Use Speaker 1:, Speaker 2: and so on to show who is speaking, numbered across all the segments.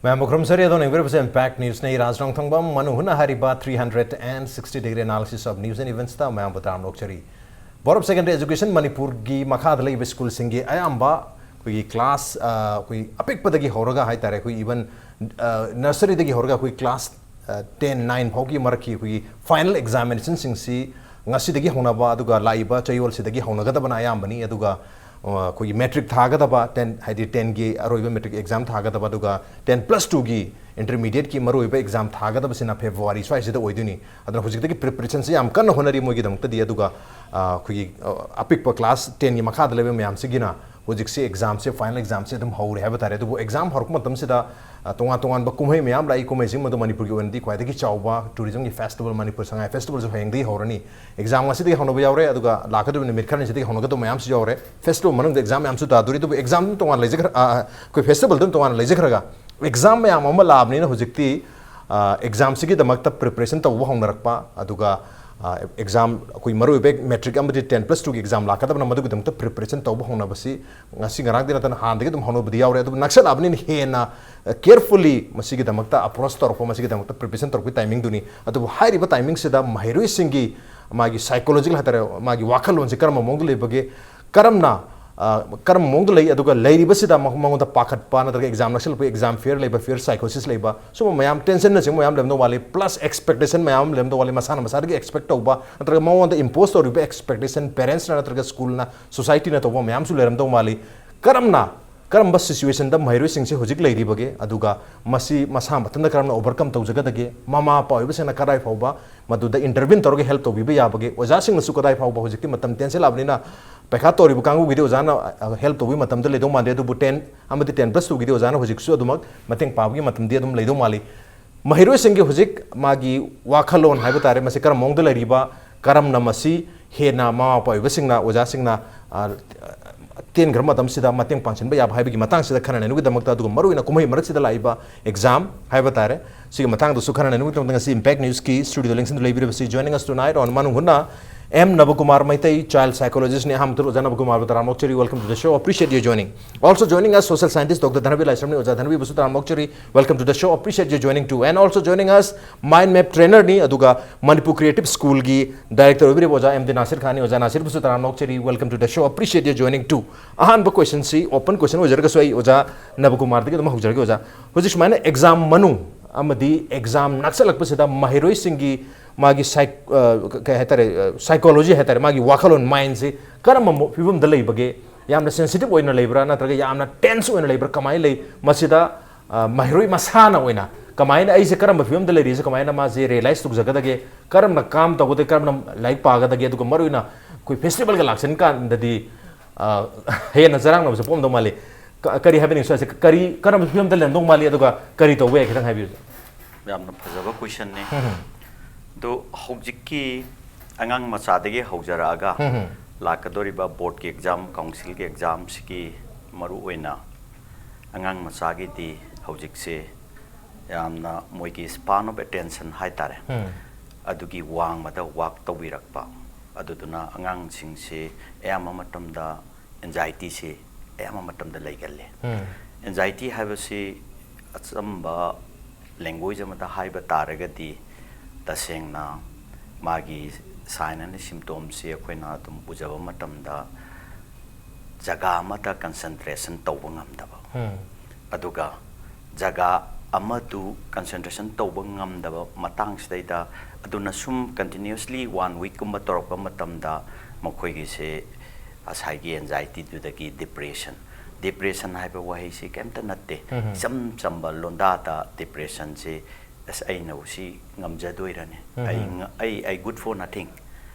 Speaker 1: Mamukram Sari don't ever impact news nei Raj Nongthombam Manung Hutna hariba 360-degree analysis of news and events ta mayam batam lokchari. Board of Secondary Education Manipur gi makhada lei school singi ayamba kui class kui apik padagi horaga hai tare kui even nursery dagi horaga kui class 10-9 phogi maraki kui final examination singsi ngasi dagi honaba aduga laiba chayol sidagi honaga da bana ayambani aduga कोई matric थागदबा 10 हाइदि 10 गी अरोइबा matric exam थागदबा दुगा 10+2 गी intermediate की मरोइबा exam थागदबा सिना फेब्रुवारी स्वाइसिदा ओइदुनी अदना हुजिकदगी preparation से याम कन्न honorary मोगी दमतदी अदुगा कोई अपिक क्लास 10 गी मखाद लेबे मयाम सिगिना हुजिक से एग्जाम से फाइनल एग्जाम से दम हौरे है बतारे दुबो एग्जाम हरक मतम सिदा तोंगा तोंगान बा कुमहै मयाम लाई कुमहै सिंग मदो मणिपुर की वनदी क्वाइदगी चावबा टूरिज्म की फेस्टिवल मणिपुर संगाई फेस्टिवल जो हेंगदी हौरनी एग्जाम ngasi होनबो यावरे अदुगा लाखदो निमिट खरनि सिदि होनगदो मयाम सि यावरे फेस्टिवल मनंग एग्जाम मयाम सु दादुरी दुबो एग्जाम तोंगान लेजखर कोई फेस्टिवल दम तोंगान लेजखरगा एग्जाम मयाम अमा लाबनि न हुजिकती एग्जाम सिगी दमकता प्रिपरेशन तवबो होनरकपा अदुगा एग्जाम कोई मरोइबे मैट्रिक अमदि 10+2 की एग्जाम लाकदबना मदुगि दमता प्रिपरेशन तवबो होनबसी ngasi ngarang dina tan handagi dum honobdi yaure adu naksal abni hena carefully masigi damakta approach torpo masigi damakta preparation torpo timing duni adu hairi ba timing sida mahiroi singi magi psychological hatare magi wakalon se karma mongdule bage karamna कर्म मोंग लई अदुगा लैरिबसिदा मंगोदा पाखटपा नतरगा exam नक्सल पे exam fear लेबा fair साइकोसिस लेबा सो मयाम tension न सिंग मयाम लेमदो वाले plus expectation मयाम लेमदो वाले मसाना मसारगे expect तौबा नतरगा मंगोदा impose तौरिबा expectation parents नतरगा school ना सोसाइटी ना तौबा मयाम सु लेरमदो वाले करमना करम बस सिचुएशन द महिरोइ सिंग से हुजिक लैरिबगे अदुगा मसी मसा मतन करमना ओवरकम तौजगदगे मामा पाइबसेना कराय फावबा मदुदा इंटरवेन तौरगे हेल्प तौबिबा याबगे ओजा सिंग सु कदाय फावबा हुजिकति मतम टेंशन लाबनिना पैखा तौरिबु कांगु गिदि ओजाना हेल्प तौबि मतम द लेदो मादे दुबु 10 अमदि 10+2 गिदि ओजाना हुजिक सु अदुमक मतंग पाबगी मतम दि अदुम लेदो माली महिरोइ सिंग हुजिक मागी वाखलोन हाइबा तारे मसे करम मोंग द लैरिबा करम नमसी हेना मामा पाइबसिंगना ओजा सिंगना तेन ग्रम मतम सिदा मतंग पांचन याब हाइबगी मतंग सिदा खनने नुगि दमकता दुगु मरुइना कुमहै मरक सिदा लाइबा एग्जाम हाइबा तारे सिग मतंग दु सुखनने नुगि तंग सी इंपैक्ट न्यूज़ की स्टूडियो लिंक्स लेबिरबसी joining us tonight on Manung Hutna M. Nabakumar Meitei, child psychologist. Nabakumar Meitei, welcome to the show. Appreciate you joining. Also joining us, social scientist Dr. Dhanabir Laishram. Dhanabir, welcome to the show. Appreciate you joining too. And also joining us, mind map trainer ni aduga Manipur Creative School ki director M. Nasir Khan. Welcome to the show. Appreciate you joining too. Ahan ba question si open question wajarga swai oja Nabakumar de dama hujarga oja. Hojish mane exam Manung amadi exam naksalak pasida mahiroi singi मागी psychology है तारे मागी वाखलोन mind से करम फिवम द लेबगे यामना सेंसिटिव ओइना लेब्रा नत्रगा यामना टेंस ओइना लेब्रा कमाई ले मसिदा महिरोइ मसाना ओइना कमाइना ऐसे करम फिवम द लेरी से कमाइना मा जे रियलाइज तुक जगदगे करम न काम तगोते करम न लाइक पागदगे अदुग मरुइना कोई फेस्टिवल का लाक्सन का ददी हे नजरांग न पोम दो माले करी हैबनिंग सो करी करम फिवम द लेंदो माले अदुगा करी तो वे खितंग हैबि
Speaker 2: यामना फजबा क्वेश्चन ने तो हौजिकी अंगांग मचादगे हौजरागा लाकदोरिबा बोर्ड के एग्जाम काउंसिल के एग्जाम की मरु ओइना अंगांग मचागी दी हौजिकसे यामना मोइगी स्पान ऑफ अटेंशन हाय तारे अदुगी वांग मदा वाक तौबिरकपा अदुदुना अंगांग सिंगसे एमा मतमदा एंजाइटी से एमा मतमदा लैगल्ले एंजाइटी हाइबसे अचंबा लैंग्वेज मदा हाइबा तारगदी तसेंगना मागी साइन एंड सिम्टोम से अखोइना तुम उजब मतमदा जगह मता concentration तौब ngamdaba aduga jaga amadu concentration tauba ngamdaba matang sidaida aduna sum continuously 1 week kumba torokpa matamda makhoigi se asaigi anxiety dudagi depression haiba wahi se kemta natte chamba londa ta depression se as I know si ngamjadoirane I good for nothing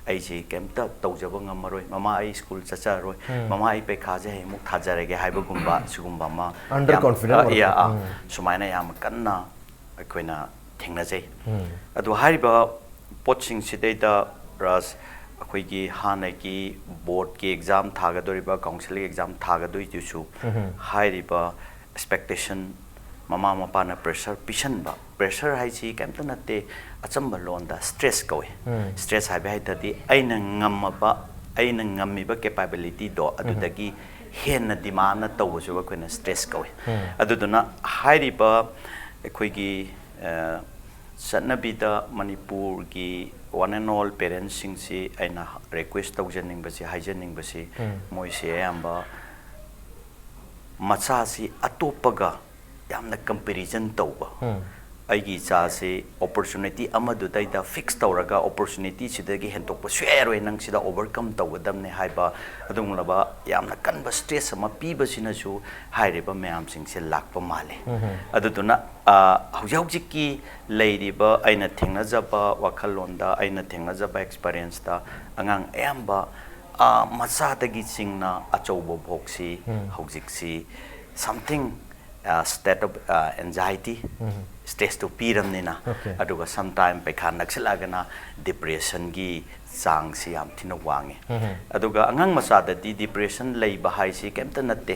Speaker 2: I si kemta tawjaba ngamaroi mama I school chacharoi mama I pe khaje he muk thajarege haibagumba sugumba ma
Speaker 1: under confident
Speaker 2: sumaina yam kanna akoina thengnajai adu hariba poching sidaida ras akoigi hanaki board ki exam thagadoriba council exam thagadoi jusu hariba expectation mama mapa na pressure pishanba pressure hai chi kemta natte achamba londa stress kowe stress ha bai tadi aina ngammiba capability do adudagi henna demand na tawsu ba koina stress kowe aduduna hairiba ꯑꯩꯈꯣꯏꯒꯤ ꯆꯠꯅꯕꯤꯗ ꯃꯅꯤꯄꯨꯔꯒꯤ one and all parents ꯁꯤꯡꯁꯤ ꯑꯩꯅ request ꯇꯧꯖꯅꯤꯡꯕꯁꯤ ꯍꯥꯏꯖꯅꯤꯡꯕꯁꯤ ꯃꯣꯏꯁꯤ ꯑꯌꯥꯝꯕ ꯃꯆꯥꯁꯤ ꯑꯇꯣꯞꯄꯒ ꯌꯥꯝꯅ comparison ꯇꯧꯕ ꯑꯩꯒꯤ ꯏꯆꯥꯁꯤ ꯑꯣꯄꯣꯔꯆꯨꯅꯤꯇꯤ ꯑꯃꯗꯨꯗꯩꯗ ꯐꯤꯛꯁ ꯇꯧꯔꯒ ꯑꯣꯄꯣꯔꯆꯨꯅꯤꯇꯤꯁꯤꯗꯒꯤ ꯍꯦꯟꯗꯣꯛꯄ ꯁꯨꯌꯥꯔꯣꯏ ꯅꯪ ꯁꯤꯗ ꯑꯣꯚꯔꯀꯝ ꯇꯧꯒꯗꯕꯅꯤ ꯍꯥꯏꯕ ꯑꯗꯨꯒꯨꯝꯂꯕ ꯌꯥꯝꯅ ꯀꯟꯕ ꯁ꯭ꯇ꯭ꯔꯦꯁ ꯑꯃ ꯄꯤꯕꯁꯤꯅꯁꯨ ꯍꯥꯏꯔꯤꯕ ꯃꯌꯥꯝꯁꯤꯡꯁꯦ ꯂꯥꯛꯄ ꯃꯥꯜꯂꯦ ꯑꯗꯨꯗꯨꯅ ꯍꯧꯖꯤꯛ ꯍꯧꯖꯤꯛꯀꯤ ꯂꯩꯔꯤꯕ ꯑꯩꯅ ꯊꯦꯡꯅꯖꯕ ꯋꯥꯈꯜꯂꯣꯟꯗ ꯑꯩꯅ ꯊꯦꯡꯅꯖꯕ ꯑꯦꯛꯁꯄꯔꯤꯌꯦꯟꯁꯇ ꯑꯉꯥꯡ ꯑꯌꯥꯝꯕ ꯃꯆꯥꯗꯒꯤ ꯆꯤꯡꯅ ꯑꯆꯧꯕ ꯐꯥꯎꯁꯤ ꯍꯧꯖꯤꯛꯁꯤ something state of anxiety stress to piramnina aduga sometime pekha naksilagana depression gi chang si yam thina wange aduga angang macha da di depression leiba haisi kemta natte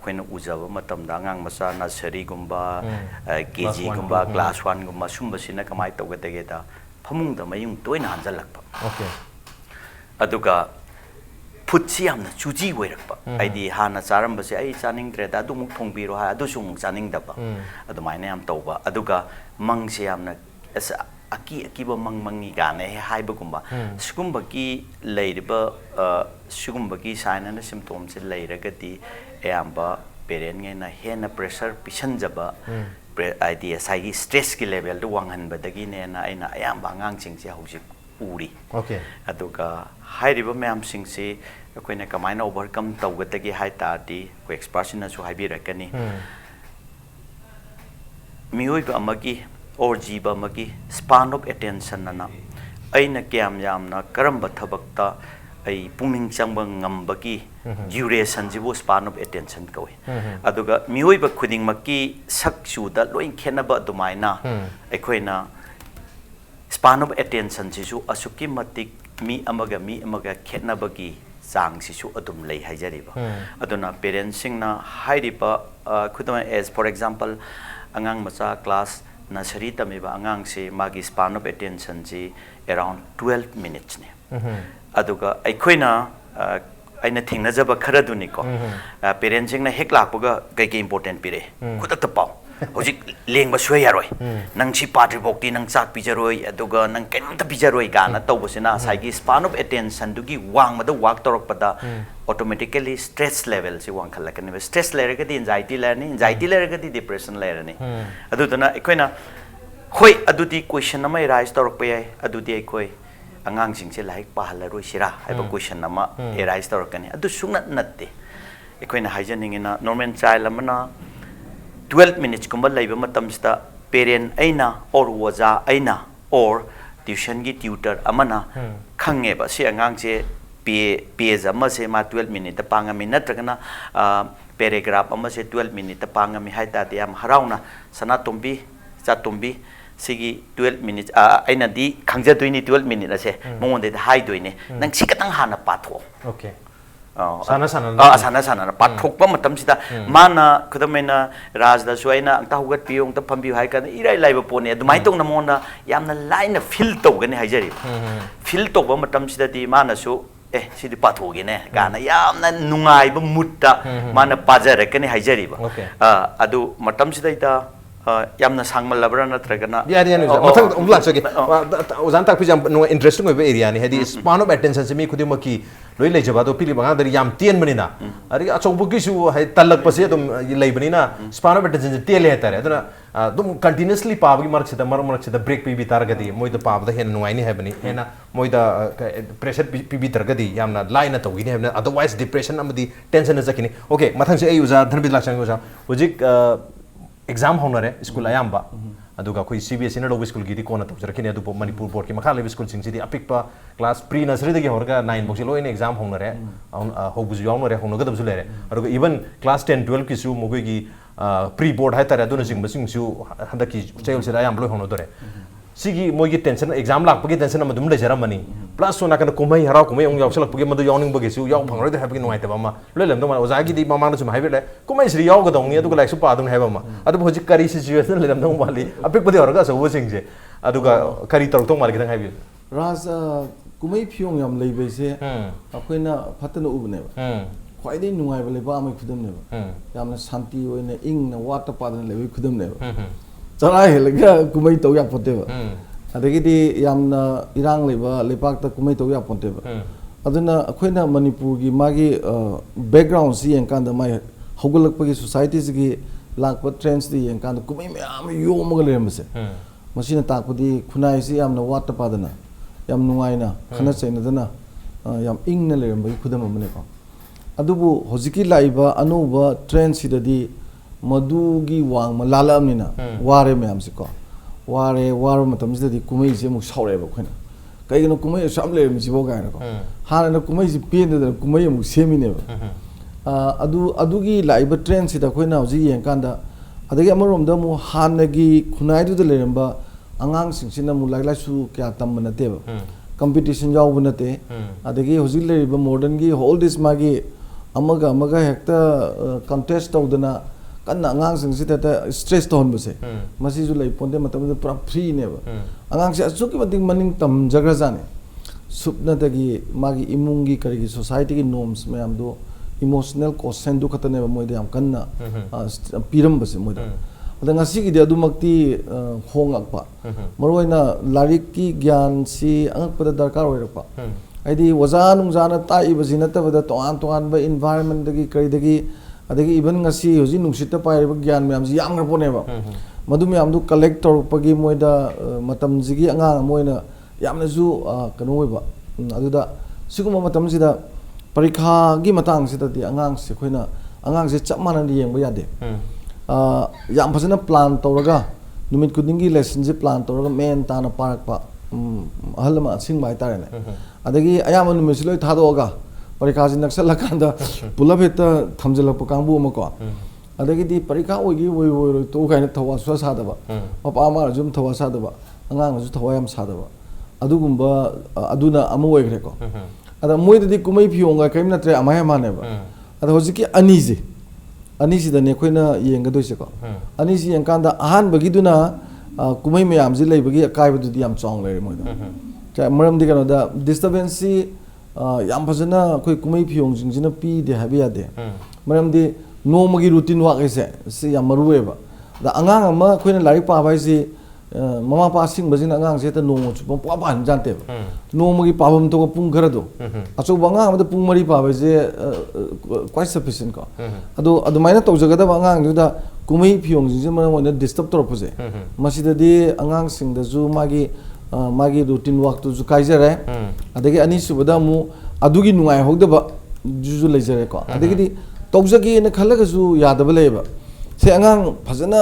Speaker 2: khoina ujaba matamda angang macha nursery gumba kg gumba class 1 gumba sumba sina kamai tawgadege da phamungda mayung toina hanjalakpa aduga ꯐꯨꯠꯁꯤ ꯌꯥꯝꯅ ꯆꯨꯖꯤ ꯑꯣꯏꯔꯛꯄ ꯑꯩꯗꯤ ꯍꯥꯟꯅ ꯆꯥꯔꯝꯕꯁꯦ ꯑꯩ ꯆꯥꯅꯤꯡꯗ꯭ꯔꯦꯗ ꯑꯗꯨꯃꯨꯛ ꯊꯣꯡꯕꯤꯔꯣ ꯍꯥꯏ ꯑꯗꯨꯁꯨ ꯑꯃꯨꯛ ꯆꯥꯅꯤꯡꯗꯕ ꯑꯗꯨꯃꯥꯏꯅ ꯌꯥꯝ ꯇꯧꯕ ꯑꯗꯨꯒ ꯃꯪꯁꯦ ꯌꯥꯝꯅ ꯑꯀꯤꯕ ꯃꯪ ꯃꯪꯉꯤ ꯒꯥꯅ ꯍꯥꯏꯕꯒꯨꯝꯕ ꯁꯤꯒꯨꯝꯕꯒꯤ ꯂꯩꯔꯤꯕ ꯁꯤꯒꯨꯝꯕꯒꯤ ꯁꯥꯏꯟ ꯑꯦꯟ ꯁꯤꯝꯇꯣꯝꯁꯦ ꯂꯩꯔꯒꯗꯤ ꯑꯌꯥꯝꯕ ꯄꯦꯔꯦꯟꯉꯩꯅ ꯍꯦꯟꯅ ꯄ꯭ꯔꯦꯁꯔ ꯄꯤꯁꯟꯖꯕ ꯍꯥꯏꯗꯤ ꯉꯁꯥꯏꯒꯤ ꯁ꯭ꯇ꯭ꯔꯦꯁꯀꯤ ꯂꯦꯚꯦꯜꯗꯨ ꯋꯥꯡꯍꯟꯕꯗꯒꯤꯅꯦꯅ ꯑꯩꯅ ꯑꯌꯥꯝꯕ ꯑꯉꯥꯡꯁꯤꯡꯁꯦ ꯍꯧꯖꯤꯛ ꯎꯔꯤ ꯑꯗꯨꯒ ꯍꯥꯏꯔꯤꯕ ꯃꯌꯥꯝꯁꯤꯡꯁꯤ ꯑꯩꯈꯣꯏꯅ ꯀꯃꯥꯏꯅ ꯑꯣꯚꯔꯀꯝ ꯇꯧꯒꯗꯒꯦ ꯍꯥꯏ ꯇꯥꯔꯗꯤ ꯑꯩꯈꯣꯏ ꯑꯦꯛꯁꯄꯔꯠꯁꯤꯅꯁꯨ ꯍꯥꯏꯕꯤꯔꯛꯀꯅꯤ ꯃꯤꯑꯣꯏꯕ ꯑꯃꯒꯤ ꯑꯣꯔ ꯖꯤꯕ ꯑꯃꯒꯤ ꯁ꯭ꯄꯥꯟ ꯑꯣꯐ ꯑꯦꯇꯦꯟꯁꯟ ꯑꯅ ꯑꯩꯅ ꯀꯌꯥꯝ ꯌꯥꯝꯅ ꯀꯔꯝꯕ ꯊꯕꯛꯇ ꯑꯩ ꯄꯨꯛꯅꯤꯡ ꯆꯪꯕ ꯉꯝꯕꯒꯤ ꯗ꯭ꯌꯨꯔꯦꯁꯟꯁꯤꯕꯨ ꯁ꯭ꯄꯥꯟ ꯑꯣꯐ ꯑꯦꯇꯦꯟꯁꯟ ꯀꯧꯏ ꯑꯗꯨꯒ ꯃꯤꯑꯣꯏꯕ ꯈꯨꯗꯤꯡꯃꯛꯀꯤ ꯁꯛ ꯆꯨꯗ ꯂꯣꯏ ꯈꯦꯠꯅꯕ ꯑꯗꯨꯃꯥꯏꯅ ꯑꯩꯈꯣꯏꯅ span of attention sisu asukki matik mi amaga khetnabagi chang sisu adum lei haijariba aduna parents singna hairiba khudama as for example angang macha class nursery tamiba angang se magi span of attention ji around 12 minutes ne aduga aikoina aina thingnajaba kharaduni ko parents singna hek lakpaga kai important pire khudata pau hojik lengba suai yaroi nang si patri bokti nang chak pijaroi aduga nang kenamta pijaroi gana tawbosina saigi span of attention dugi wangmada work torokpada automatically stress level si wang khalakani stress leragadi anxiety leragadi depression lerani adudana ekoina hoi adudi question ama arise torokpa yai adudi ekoi angang singse laik pahalaroi sira haiba question ama arise torokani adu sungnat natte ekoina haijaningina normal child amana 12 minutes kumba laiba matamsta parent aina or waja aina or tuition gi tutor amana khange ba se angang se page ama se ma 12 minute pangami natragana paragraph ama se 12 minute pangami haita de am harauna sana tumbi cha tumbi sigi 12 minutes aina di khangja doini 12 minute ase mongonde hai doine nang sikatang hana patho okay sana pathokpa matamsida mana khudamena rajda suaina angta hugat piyong ta phambi hai kan irai laiba pone adumai tong namona yamna laina feel togani haijari feel togba matamsida di mana su sidi pathogi ne gana yamna nungai ba mutta mana pajara kani haijari ba adu matamsida ita yamna sangmal labra natragana
Speaker 1: mathang umla choge ozan tak pijam no interesting oiba area ni hedi span of attention se mi khudimaki loi leijaba do pili banga dari yam tien manina ari achoubugi su hai talak pase dum leibanina span of attention se tele hetare aduna dum continuously pabgi mark sida break pi bitargadi moi da pabda hen nuai ni hebani hena moi da pressure pi bitargadi yamna line to gini hebna otherwise depression amadi tension zakini okay mathang se ai uza Dhanabir Laishram uza hojik exam honare school ayamba aduga khoi CBSE na low school gi di kona tabjarakini adu Manipur board ki makha level school sing sidi apikpa class pre nursery dagi horga 9 box lo in exam honare hobuju yawnare honoga dabju lere aduga even class 10 12 ki su mogoi gi pre board hai tare aduna sing basing su handaki chayol sira ayam lo honodore sigi mogi tension exam lakpagi tension amadum le jaramani plus so nakana kumhei harau kumhei ong yawsalak pagi madu yawning bagi su yaw bhangroi de habagi nuai taba ma lelem dom oza gi di mama na sum haibele kumhei sri yaw ga dong ni adu like su pa dum haba ma adu hoji kari situation lelem dom wali apik padi horga so wo sing je adu ga kari tor tong mar gi dang haibi
Speaker 3: raz kumhei phiong yam leibe se akoina phatana ubne ba ख्वाइदे नुंगाइबा लेबा अमै खुदमनेबा यामना शांति ओइने इंगना वाटा पादन लेबा खुदमनेबा चरा हेलगा कुमै तौ या पोतेबा अदगिदि यामना इरांग लेबा लेपाकता कुमै तौ या पोतेबा अदुना अखोइना मणिपुर की मागी बैकग्राउंड सी यंकांदा माय हौगलकपगी सोसाइटी सिगी लाकपा ट्रेंड्स दी यंकांदा कुमै मयाम योमगा लेरमसे मसिना ताकपदी खुनाइ सी यामना वाटा पादना याम नुंगाइना खना चैनदना याम इंगना लेरमबगी खुदम अमनेको अदुबु होजिकी लाइबा अनोबा ट्रेंड सिददी मदुगी वांग लालामनिना वारे मयामसिको वारे वारो मतमसिददी कुमै से मु सावरेबा खोइना कईगनो कुमै साम लेरमसिबो गायनाको हाना कुमै से पेनदना कुमै मु सेमिनेबा अदुगी लाइबा ट्रेंड सिदा खोइना होजि यंकांदा अदगी अमरोमदा मु हानगी खुनाइदुदा लेरमबा angang singsina mu lai lai su kya tambana teba competition jaw nate adagi hojil le ba modern gi hold this magi amaga hekta contest tawdana kan angang singsita ta stress ton buse masi ju lai ponde matam pura free ne ba angang se asu ki mating maning tam jagra jane supna dagi magi imungi karigi society ki norms mayam do emotional quotient du khatane ba moide am kanna piram buse moide अदा ngasi gi adu makti hongakpa maroina larik ki gyan si angakpada darkar oirakpa aidi wazan ungjana ta ibajina tabada toan ba environment dagi kari dagi adagi even ngasi hoji nungsita pai ba gyan myam ji yam ngapone ba madu myam du collect torpagi moida matam jigi anga moina yamna ju kanu oiba aduda siguma matam sida parikha gi matang sida di angang se khoina angang se chap manan yengba yade याम फजना plan तौरगा नुमित कुदिंगी lesson जे plan तौरगा main ताना पारकपा अहलमा सिंग bye तारेने अदगी अयाम नुमित लोय थादोगा परीक्षा जि नक्सल कांदा पुलब हेत थमजलप कांबु मको अदगी दि परीक्षा ओगी ओय तो Kine थवा स्वा सादबा पपा मा जुम थवा सादबा अंगांग जु थवा याम सादबा अदुगुंबा अदुना अमु ओयग्रेको अदा मोयदि कुमै फियोंगा कैम नत्रे अमाय मानेबा अदा होजिकी अनीजी अनीसीदने अखोइना येंगदोइसेको अनीसी यंकांदा अहान बगिदुना कुमै मयाम जि लेबगी अकाइबदुदि याम चौंग लेरे मोइदा चा मरमदि कनोदा डिस्टर्बेंस याम फजना अखोइ कुमै फियोंग जिंजिना पी दे हाबियादे मरमदि नोमगी रूटीन वाक एसे से याम मरुएबा दा अंगांग अमा अखोइना लारिक पाबाइसि ममा पासिंग बजिन अंगांग से त नोमो चुप पापा हन जानते नोमगी पाबम तो पुंग खरदो अचो बंगा अमद पुंग मरी पाबाइसे क्वाइट सफिशिएंट को अदो माइना तौजगदा अंगांग दुदा कुमै फियोंग जिंजे मन मोने डिस्टर्ब तोरपजे मसिददी अंगांग सिंग दजु मागी रूटीन वाक तो जु काइजरे अदगी अनि सुबदा मु अदुगी नुंगाय होगदबा जुजु लेजरे को अदगी तौजगी ने खलगजु यादब लेबा से अंगांग फजना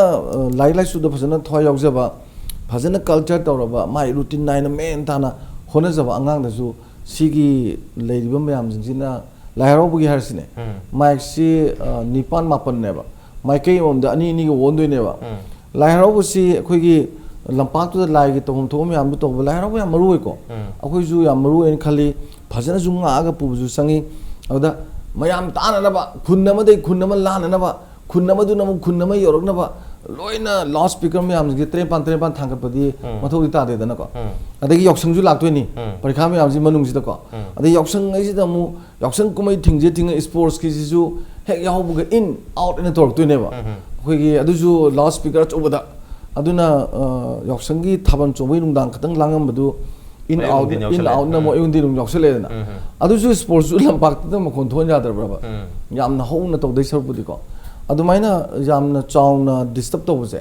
Speaker 3: लाई लाई सुदा फजना थवा यावजबा फजना कल्चर तौरबा माइ रूटीन नाइन मेन ताना होनजबा अंगांग दजु सिगी लेरिबा मयाम जिंजिना लाइरावबुगी हरसिने माइक सि निपान मापन नेबा माइकै ओमदा अनि नि वोंदोय नेबा लाइरावबु सि अखोइगी लंपाक तो लाइगी तोम थोम याम तो लाइरावबु याम मरुय को अखोइ जु याम मरुय एन खली फजना जुंगा आगा पुबजु संगी अदा मयाम ताननबा खुन्नमदे खुन्नम लाननबा खुन्नमदुना मु खुन्नम योरकनबा लोइना लाउड स्पीकर में हम त्रेपान थांगपदी मथौदि तादेदना को अदगी यौसंगजु लाक्तोइनी परीक्षा में हमजि मनुंगसिदा को अदगी यौसंग आइसिदा मु यौसंग कुमै थिंजे थिंग स्पोर्ट्स की जिसु हेक यावबुग इन आउट इन तोरक्तोइनेबा अखोइगी अदुजु लाउड स्पीकर चोबदा अदुना यौसंगी थाबन चोबै नुंदांग खतंग लांगमबदु इन आउट ना मो युंदि नुं यौसलेदना अदुजु स्पोर्ट्स लंपाक्तदा मखोन थोन यादरब्राबा यामना हौना तौदै सरबुदि को अदुमाइना यामना चाउना डिस्टर्ब तौबसे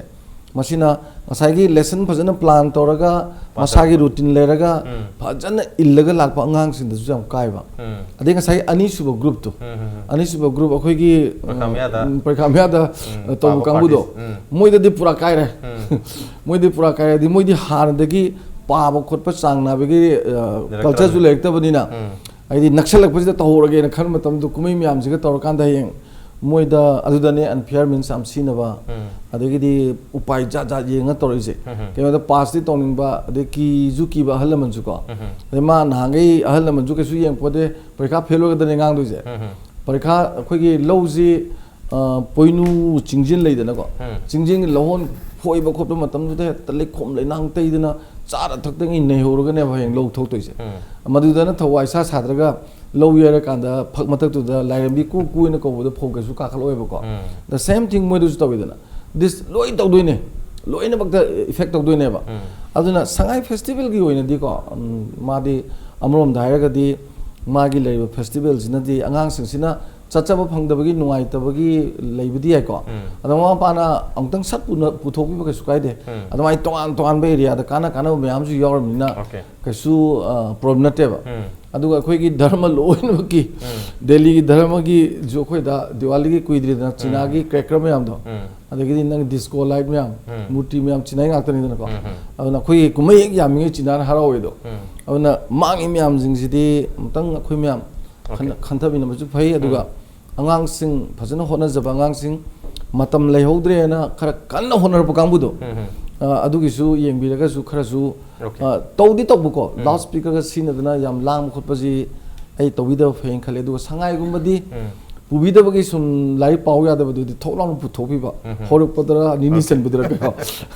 Speaker 3: मसिना मसागी लेसन फजन प्लान तौरगा मसागी रूटीन लेरगा फजन इल्लगा लाकपा अंगांग सिंदसु याम काइबा अदे ngасai ani suba group to ani suba group अखोइगी परिखामयादा तो कांगबुदो मोइदि पुरा काइरे मोइदि पुरा काइरे दि मोइदि हानदगी पाबा खोटपा चांगनाबगी कल्चर जु लेक्तबनिना आइदि नक्सलकपसिदा तौरगे न खन मतम दु कुमै म्याम जिगा तौरकांदा हेंग मोइदा अदुदने अनफेयर मीन्स आम सिनबा अदगिदि उपाय जा जा येंगा तोरिसे केमदा पास दि तोनिंगबा अदकी जुकीबा हलमनजु को मा नांगै हलमनजु केसु येंग पोदे परीक्षा फेल होगदने ngang दुजे परीक्षा अखोइगी लौजी पोइनु चिंजिन लेदना को चिंजिन लहोन फोइबा खोप मतम दुदे तले खोम लेनांग तैदना चारा थक्तंग इन नै होरगने भयंग लौ थोक्तोइसे मदुदना थवाइ सा साद्रगा लो यार कांदा फक मतक तो द लाइरबी कु इन को बद फोक सु का खलोय बको द सेम थिंग मोय दुस तविदना दिस लोय तौ दोइने लोय ने बक्ता इफेक्ट तौ दोइने बा अदुना संगाई फेस्टिवल की होइना दि को मादी अमरोम दायरगा दि मागी लेब फेस्टिवल सिनदि अंगांग सिंसिना चचब फंगदबगी नुंगाइतबगी लेबदी है को अदमा पाना अंतंग सत पुथोपि बके सुकाइदे अदमाई तोआन बे एरिया द काना काना मयाम जु यौरमिना कैसु प्रॉब्लम नटेबा अदुगा अखोइगी धर्म लोइनबकी दिल्ली की धर्म की जो खोइदा दिवाली की कुइद्रिदा चीना की क्रैकर मयाम दो अदगी नंग डिस्को लाइट मयाम मूर्ति मयाम चिनाई गाक्तनी दन को अदना खोइ कुमै एक यामिगे चिना हराओइदो अदना मांगी मयाम जिंगसिदि अंतंग अखोइ मयाम खंथबिनबसु फै अदुगा अंगांसिंग फजन होनजब अंगांसिंग मतम लेहौद्रेना खरा कन्न होनरब कांबुदो अदुगिसु येंबिरगसु खरसु तौदी तौबुको लाउड स्पीकर का सिनदना याम लांग खुतपजी आई तौबिदब फें खले अदुगा संगाइगुमबदी पुबिदबगी सुम लाई पाउ यादबदुदि थोलाम पुथोबिबा होरपदरा निनि सेनबदरा का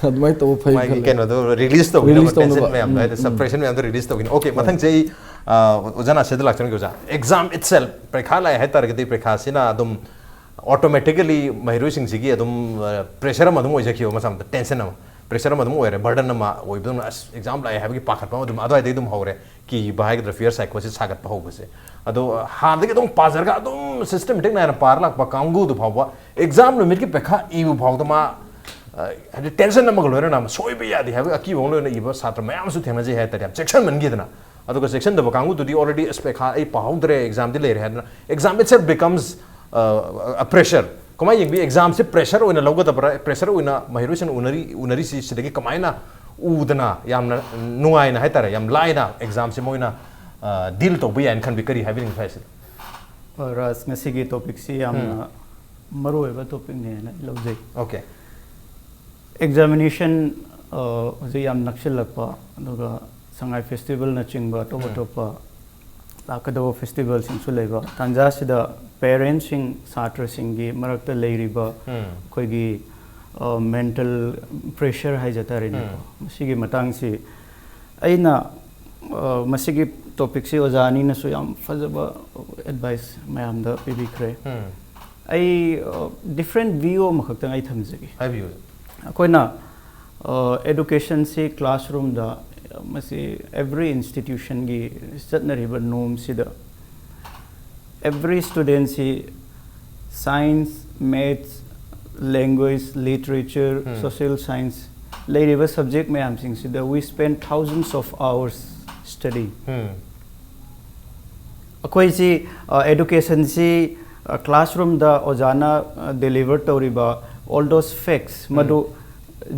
Speaker 3: अदुमाइ तौ फै खले
Speaker 1: केनो दो रिलीज तो टेंशन में हम द सप्रेशन में हम रिलीज तो ओके मथंग जेई ओजना सेद लाक्चन के ओजा एग्जाम इटसेल्फ परीक्षा लाय है तरगति परीक्षा सिना अदुम ऑटोमेटिकली महिरु सिंह सिगी अदुम प्रेशर म अदुम ओइजखियो मसम टेंशन म प्रेशर म अदुम ओइरे बर्डन म ओइबदुम एग्जाम लाय है पाखत म अदुम अदुइ दे अदुम हौरे कि बाइक द फियर साइकोसिस सागत पहुबसे अदो हादगे अदुम पाजरगा अदुम सिस्टमेटिक ना पार लाक कांगु दु फावबा एग्जाम नुमित की परीक्षा इबु फावदमा हदि टेंशन नमग लोरे नाम सोइबे यादि है अकी वंग लोने इबो छात्र मयाम सु थेमजे है तरिया सेक्शन मनगिदना अदुगा सेक्शन दब कांगु दुदी ऑलरेडी स्पेखा ए पाहुद्रे एग्जाम दि लेरे है exam itself becomes a pressure कमाई यंग भी एग्जाम से प्रेशर ओइना लौगदबरा प्रेशर ओइना महिरुसन उनरी सी सिदगी कमाइना उदना यामना नुआइना है तारे याम लाइना एग्जाम से मोइना डील तो बि एन खन बि करी हैविंग फैसिल
Speaker 4: रास ngasi टॉपिक से यामना मरोएबा टॉपिक ने लौजै
Speaker 1: ओके
Speaker 4: एग्जामिनेशन जे याम नक्सलपा अदुगा संगाई फेस्टिवल न चिंगबा टोपा लाकदो फेस्टिवल सिंग सुलेबा तंजा सिदा पेरेंट्स सिंग छात्र सिंगी मरक्ता लेरिबा कोइगी मेंटल प्रेशर है जता रेने मसिगी मतंग से अइना मसिगी टॉपिक से ओजानी न सुयाम फजबा एडवाइस मैम द पिबिखरे आई डिफरेंट व्यू मखक्तंग आई थमजगी
Speaker 1: आई व्यू
Speaker 4: कोइना एजुकेशन से क्लासरूम दा मसी एवरी इंस्टीट्यूशन की चतनरिबा नोम सिदा एवरी स्टूडेंट से science maths language literature social science लेरिबा सब्जेक्ट में हमसिंग सिदा we spend thousands of hours study अकोई सी एजुकेशन से क्लासरूम दा ओजाना डिलीवर तौरिबा all those facts मदु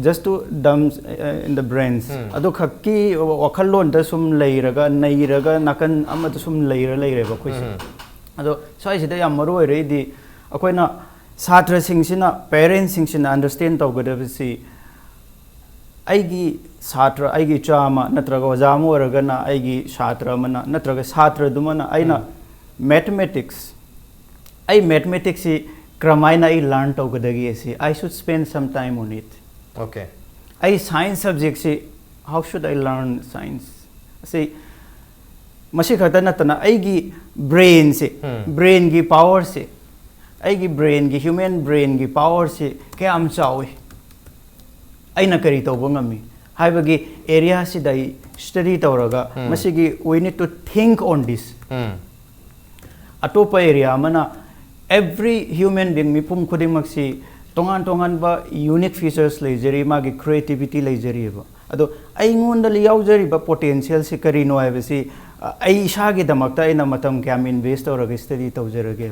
Speaker 4: just to dump in the brains ado khakki wakhalon da sum leiraga nairaga nakan amada sum leira ba khoi ado sai sida yam maru oi rei di akoina chhatra sing sina parents sing sina understand tawgada si aigi chhatra aigi chama natraga wajam oraga na aigi chhatra mana natraga chhatra dumana aina mathematics si kramaina I learn tawgadagi si I should spend some time on it.
Speaker 1: Okay.
Speaker 4: I science subject say how should I learn science? Say मशी खता नतना आइगी brain से brain की power से आइगी brain की human brain की power से क्या हम चाहे आइना करी तो बंगमी हाई बगी एरिया से दाई स्टडी तौरगा मशी की we need to think on this अटोपा एरिया मना every human being मिपुम खुदी मक्सी तोंगान बा unique features लेजरी मागी creativity लेजरी बा अदो आइंगोंड लियाउजरी बा potential से करी नो है वैसी आई शागी दमकता इना मतम क्या इन्वेस्ट और study तौजरगे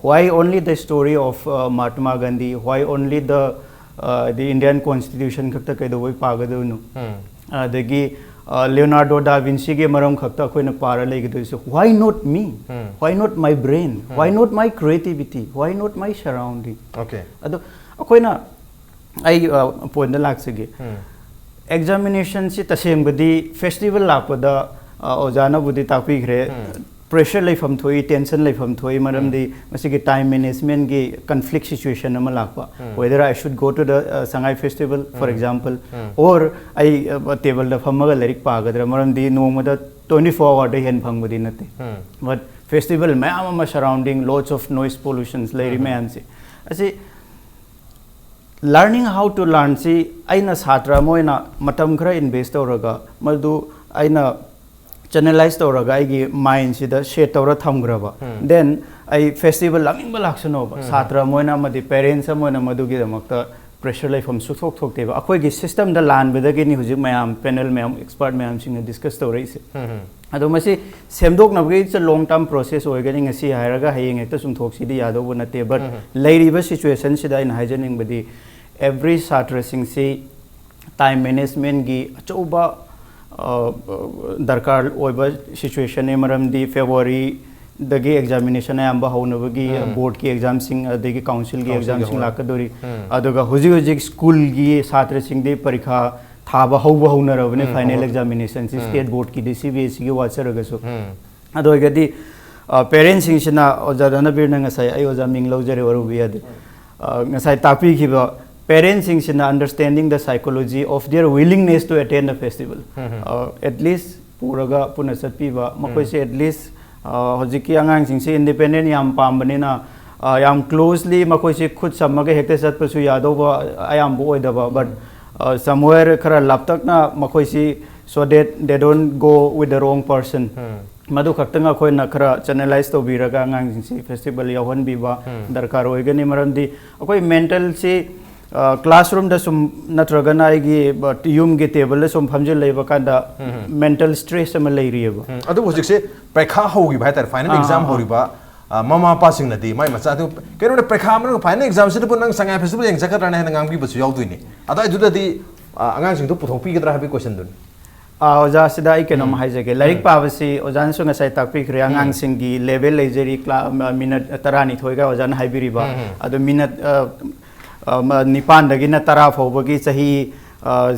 Speaker 4: why only the story of Mahatma Gandhi why only the Indian constitution खक्ता कई दो वही पागदो नो दगी Leonardo da Vinci के मरम खक्ता कोई न पारा लेके तो इसे why not me why not my brain why not my creativity why not my surrounding
Speaker 1: okay
Speaker 4: अदो कोई ना आई पॉइंट लाग सके एग्जामिनेशन से तसेंग बदी फेस्टिवल लापदा ओजाना बुदी ताकि घरे प्रेशर लाइफम थोई टेंशन लाइफम थोई मरम दी मसे के टाइम मैनेजमेंट की कॉन्फ्लिक्ट सिचुएशन में लापा whether I should go to the Shanghai festival for example or I table द फमगा लाइक पागदरा मरम दी नोमदा 24 hour day hen phang budi nate but festival mayam surrounding lots of noise pollutions lairi mayam si asi learning how to learn si aina satra moina matam khara invest tawraga madu aina channelize tawraga ai mind sida share tawra thamgraba then ai festival laming balaksano satra moina madi parents moina madu gi damakta pressure life from suthok thok teba akhoi gi system da lan bedagi ni hujik mayam panel mayam expert mayam sing discuss tawrai se ado masi semdok na gi long term process oigani ngasi hairaga hayeng ekta sum thok sidi yado bu nate but lairiba situation sida in hygienic badi every satra sing se time management gi achoba darkar oiba situation e maram di February dagi examination ayamba haunabagi board ki exam sing adagi council ki exam sing lakadori aduga huji school gi satra sing de parikha thaba hauba haunarabane final examination state board ki CBSE ki wacharaga so adogadi parents sing sina oja Dhanabir na ngasai ai oja ming lojare waru biade ngasai tapi khiba parents sing sina understanding the psychology of their willingness to attend the festival at least puraga puna satpiba makoi se at least hojiki angang sing se independent yam pambanina yam closely makoi se khud samaga hekte satpasu yado ba ayam bo oidaba but somewhere khara laptak na makoi se so that they don't go with the wrong person madu khaktanga khoi na khara channelize to biraga angang sing se festival yawan biba darkar oigani maramdi akoi mental se classroom da sum natragana igi but yum ge table sum phamje leiba kanda mental stress ama leiriba
Speaker 1: adu hojik se paikha hogi bhai tar final exam horiba mama passing na di mai macha tu kero ne paikha man final exam se nang sangai festival yang jakar na ngang bi bu yaw duini ada ju da di angang sing tu puthok pi gedra habi question dun
Speaker 4: oja sida I kenom haijage larik pawasi ojan sunga sai takpi khri angang sing gi level lejeri minute tarani thoiga ojan haibiriba adu minute निपान दगिना तरा फोबगी सही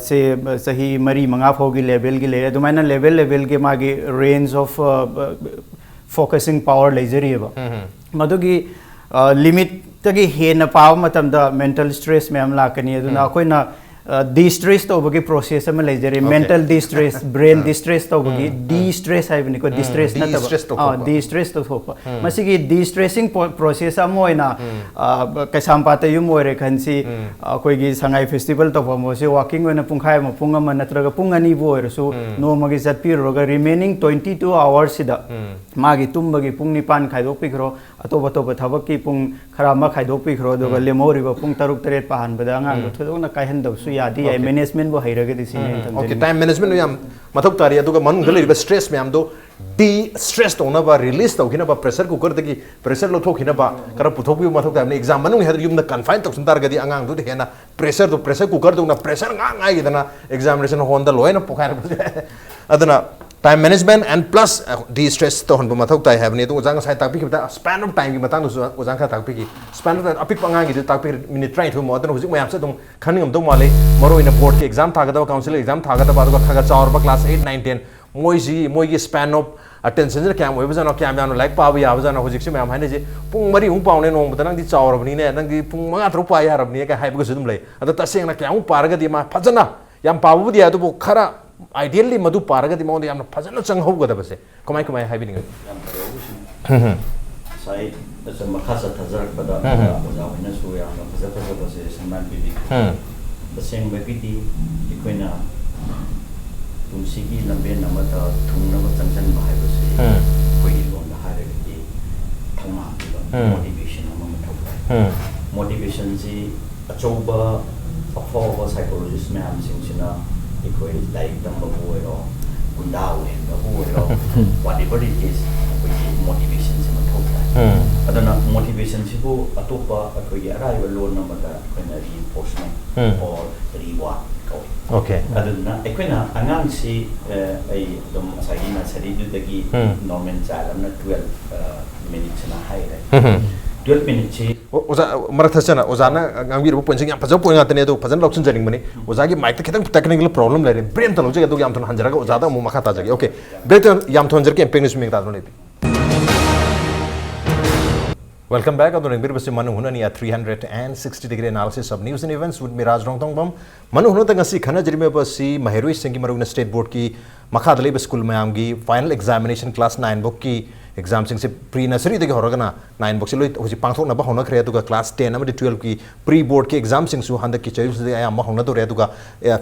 Speaker 4: से सही मरी मंगा foggy level की ले दुमाइना level के मागी रेंज ऑफ फोकसिंग पावर लेजरीबा मदुगी लिमिट तगी हेन पाव मतम द मेंटल स्ट्रेस में हम लाकनी अदुना कोइना डिस्ट्रेस तो बगी प्रोसेस में लेजरी मेंटल डिस्ट्रेस ब्रेन डिस्ट्रेस तो बगी डिस्ट्रेस है बनी को डिस्ट्रेस न तब डिस्ट्रेस तो थोप मसी की डिस्ट्रेसिंग प्रोसेस हम होइना कैसाम पाते युम ओरे खनसी कोई की संगाई फेस्टिवल तो फमोसे वॉकिंग होइना पुंखाय म पुंग म नत्रगा पुंग अनि बो ओरसु नो मगी जत्पि रोगा रिमेनिंग 22 आवर्स सिदा मागी तुम बगी पुंग निपान खाइदोक पिखरो अतोब अतोब थबक की पुंग खरा म खाइदोक पिखरो दोगा लेमोरिबा पुंग तरुक तरेत पाहन बदा अंगांग थोदोना कायहन दबसु यादी है मैनेजमेंट वो हाइरगे दिसी ने
Speaker 1: ओके टाइम मैनेजमेंट याम मथक तारी अदुगा मन गले बे स्ट्रेस में आमदो डी स्ट्रेस तो ना बा रिलीज तो किना बा प्रेशर कुकर तकी प्रेशर लो थो किना बा कर पुथोक भी मथक ताम exam Manu head yum the confine तो सुंदर गदी अंगांग दु हेना प्रेशर कुकर तो ना pressure ngang ai gidana examination hon da loina pokaina adana time management and plus de stress to hon mathok tai have ne to jang sai tak pi ta span of time gi matang du ojang kha tak pi gi span of apik pangang gi tak pi minute try to mo dan hujik mayam se dum khani am dum male maro ina board ke exam thaga da council exam thaga da ba do khaga chaur ba class 8 9 10 moi gi span of attention je kyam oiba jana kyam yanu like pa ba ya jana hujik se mayam haine je pung mari hung paune nong ba nang di chaur bani ne nang di pung manga thru pa ya rab ni ka hai ba su dum lai ada ta seng na kyam par ga di ma phajana yam pa bu di adu bu khara ideally madu paraga di mawde yamna phajana chang ho gada base kamai hai bining
Speaker 2: sai asa makhasa thajarak pada oja hoina su yamna phajana base samman bi baseng bagiti ikoina tumsigi lambe namata thungna ma chanchan bahai base koi lon da hare gi thongma motivation ama mathok motivation ji achoba afoba psychologist me am sing sina ikoi like tamba buoiro gunda we ga buoiro whatever it is ikoi motivation se mathok adana motivation se ko atopa ikoi arrival loan number da koina reinforcement or reward
Speaker 1: okay
Speaker 2: adana ikoi na angang si ai dom asagi na sari du dagi normal child amna 12 minutes na hai right 12 minutes chi
Speaker 1: oza marak thachana oza na ngambi ro pointing yam phajau point atane do phajan loksun jaring mani oza gi mic ta khitang technical problem lare brain ta loje do yam thon hanjara ga oza da mu makha ta jagi okay break yam thon jar ke impact news me ta do lebi welcome back on the Nabir basi Manung Hutna ni 360-degree analysis of news and events with me Raj Nongthombam Manung Hutna ngasi khana jarime basi Maherui Singh Marugna state board ki makha da leba school mayam gi final examination class 9 book ki exam sing se pre nursery de horagana 9 book se loi hoji pangthok na ba hona khre aduga class 10 amadi 12 ki pre board ki exam sing su handa ki chayu se ayam ma hona do re aduga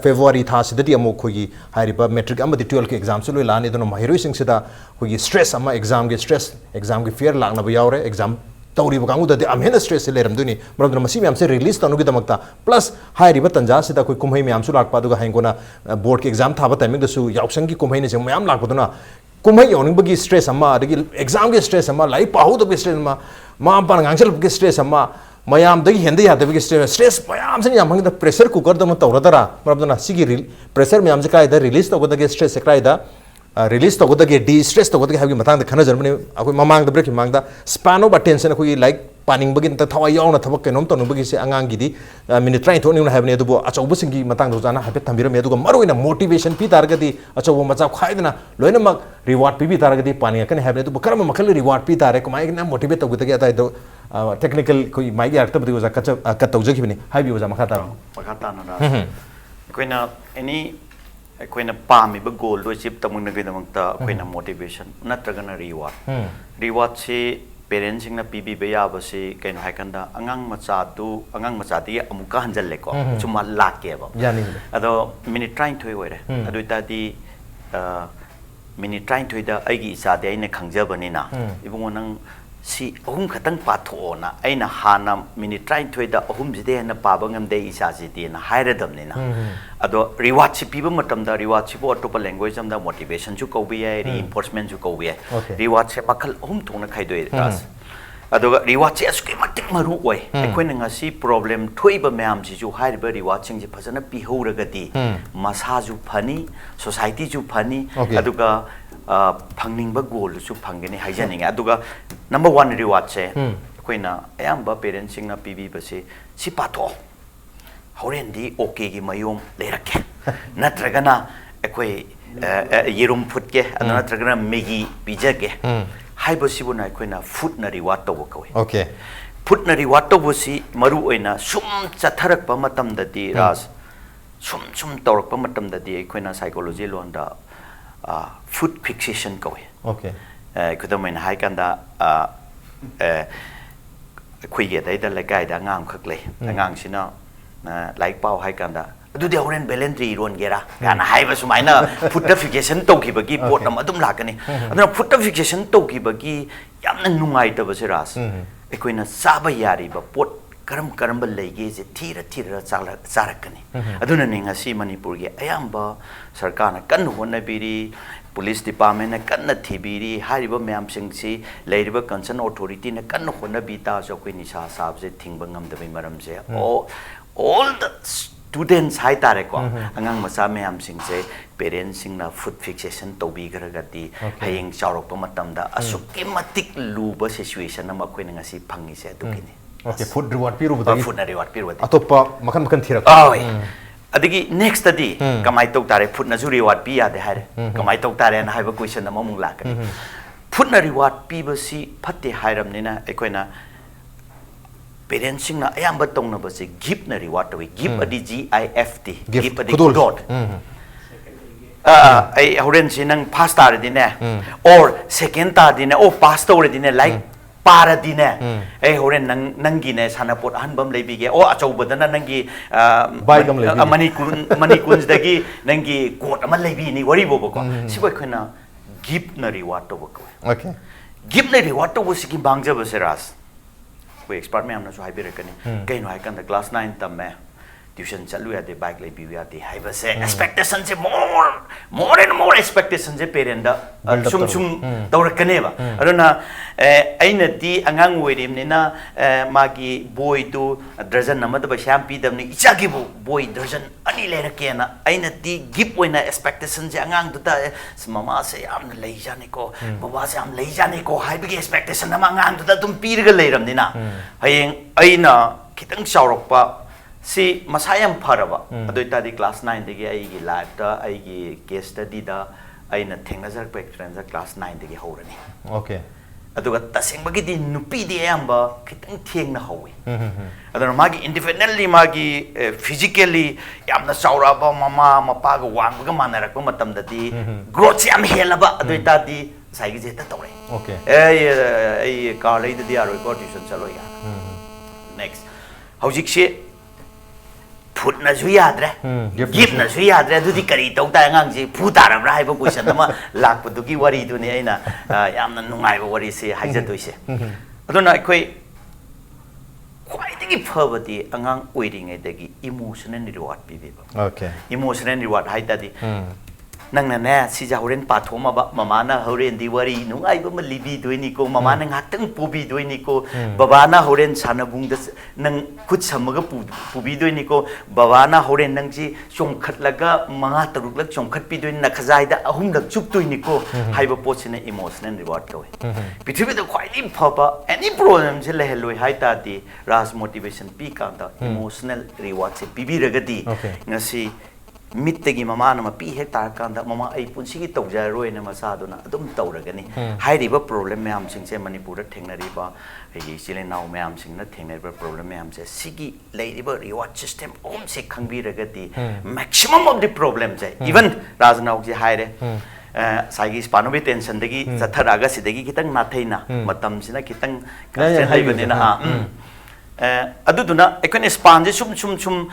Speaker 1: February tha se dati amok khogi hairiba metric amadi 12 ki exam se loi lani dono mahiroi sing se da hogi stress ama exam ge stress exam ge fear lagna ba yaure exam tawri ba kangu da de amhena stress se leram duni maram dana masi myam se release tanu gi damakta plus hairiba tanja se da koi kumhei myam su lakpa aduga haingona board ki exam tha ba timing da su yausang ki kumhei ne se myam lakpa duna kumhei yoning bagi stress amma adagi exam ge stress amma lai pahu da stress amma ma pan ngangsel ge stress amma mayam dagi hende ya da bagi stress mayam se yam hang da pressure cooker da ma tawradara maram dana sigi pressure myam se kai da release to da ge stress se kai da release to da ge de stress to da ge hagi matang da khana jarmani akoi mamang da break mang da span of attention akoi like paning bagin ta thawai yauna thabak kenom to bagi se angang gi di minute try thoni na havne du achau busingi matang do jana habet thambira me du maroina motivation pi targati achau macha khaidna loina mak reward pi targati pani kan havne du karam makal reward pi tare komai na motivate to gutagi atai do technical koi mai yarta bdi uza ka tawjaki bini haibi uza makhata
Speaker 2: na koina any koina pami ba goal do chip tamung na gidamangta koina motivation natragana reward se parents sing na pibi be ya ba se kaino haikanda angang macha di amuka hanjal le ko chuma lake ba
Speaker 1: yani
Speaker 2: ado minute trying to oire adu ta di minute trying to da aigi isa de aina khangjabani na ibungo nang si ahum khatang patho na aina hana minute trying to da ahum jide na paba ngam de isa ji de na hairadam ni na ado reward si piba matam da reward si bo topa language am da motivation ju ko bi ai reinforcement ju ko bi ai reward se makal ahum thong na khaidoi ras ado reward se asu ke matik maru oi ekoi na ngasi problem thoiba mayam ji ju haiba reward sing ji phajana pi horagati masa ju phani society ju phani aduga phangning ba goal su phangene haijani aduga number 1 reward se koina ayamba parents sing na pibi ba se si patho horen di okay gi mayom leirake natragana ekoi yerum phutke adana natragana megi bijake haiba sibuna koina food na reward to ko
Speaker 1: okay
Speaker 2: food na reward to si maru oina sum chatharak pa matam da di ras sum tawrak pa matam da di koina psychology londa food fixation ko
Speaker 1: okay
Speaker 2: kudamen hai kanda khuige dai da lakai da ngam khak le ngang sina like pau hai kanda adu de horen balance ron gera kana hai ba sumaina food fixation to ki bagi pot am adum lakani aduna food fixation to ki bagi yamna nungai ta ba se ras ekoina saba yari ba pot karam ba lege je thira charakani aduna ne ngasi manipur ge ayamba sarkar na kan hona biri police department na kan na thibiri hariba myam sing si leiriba concern authority na kan hona bi ta so koi nisa sab je thingba ngam da maram je all the students hai tare ko angang masa myam sing se parents sing na food fixation to bi garagati hayeng chaurok pa matam da asukki matik luba situation na ma koi na ngasi phangi se dukini
Speaker 1: okay food reward piru budagi
Speaker 2: food na reward piru budagi
Speaker 1: atopa makan thira
Speaker 2: adigi next adi kamai tok tare food na ju reward pi ya de hare kamai tok tare na haiba question na mamung lakani food na reward pi ba si phatte hairam ni na ekoina parents sing na ayamba tong na ba si gift na reward to gift adi gift gift adi god ai horen si nang pass tare di ne or second ta di ne or pass to di ne like para di ne ai horen nangi ne sana pot hanbam lebi ge o achau badana nangi mani kun dagi nangi kot ama lebi ni wari bo ko siboi khona gift na reward to ko
Speaker 1: okay
Speaker 2: gift na reward to si ki bangja ba seras ko expert me amna so haibe rekani kaino hai kan da class 9 tam me tuition chalu ya de bike lebi ya de haiba se expectation se more and more expectation se parent da sum tawrakane ba aduna aina di angang werim ni na magi boy to dozen namad ba sham pi dam ni ichagi boy dozen ani le rake na aina di gift oina expectation je angang du ta mama se am lei jane ko baba se am lei jane ko haibi expectation na angang du ta tum pirga leiram ni na hayeng aina kitang saurok pa si masayam pharaba adoi ta di class 9 de ge ai gi life da ai gi case study da aina thengna jar experience class 9 de ge horani
Speaker 1: okay
Speaker 2: aduga taseng bagi di nupi di amba kitang thieng na hawi adana magi independently magi physically yamna saura ba mama mapa ga wang ga manara ko matam da di growth yam hela ba adu ta di sai gi jeta tore
Speaker 1: okay
Speaker 2: ai ka lei di aro ko tuition chalo ya next hojik she Hutna su yadre, gift na su yadre, adu di kari tau ta ngang si puta ram rai ba question nama lak patu ki wari tu ni ai na yam na nungai ba wari si haja tu se. Adu na koi kwai digi phawati angang oiring ai dagi emotional reward pi bi ba.
Speaker 1: Okay.
Speaker 2: Emotional reward hai ta di. Nang na ne si ja horen pa thoma ba mama na horen di wari nungai ba ma libi doi ni ko mama na ngatang pubi doi ni ko baba na horen sana bung da nang khut samaga pubi doi ni ko baba na horen nang ji chongkhat laga manga taruk lak chongkhat pi doi na khajai da ahum lak chup doi ni ko hai ba po chine emotional reward ko pithribi da khwai ni phaba any problem je le heloi hai ta di ras motivation pi ka da emotional reward se pi bi raga di ngasi mittegi mama na ma pi hek tar kan da mama ai punsi gi tawja roi na ma sa do na adum tawragani hai ri ba problem me am sing se manipur da thengnari ba ai chile naw me am sing na thengnari ba problem me am se sigi lei ri ba reward system om se khangbi ragati maximum of the problem je even rajnaw ji hai re saigi spanobi tension dagi jatharaga sidagi kitang na theina matam sina kitang constraint hai bane na adu duna ekone span je sum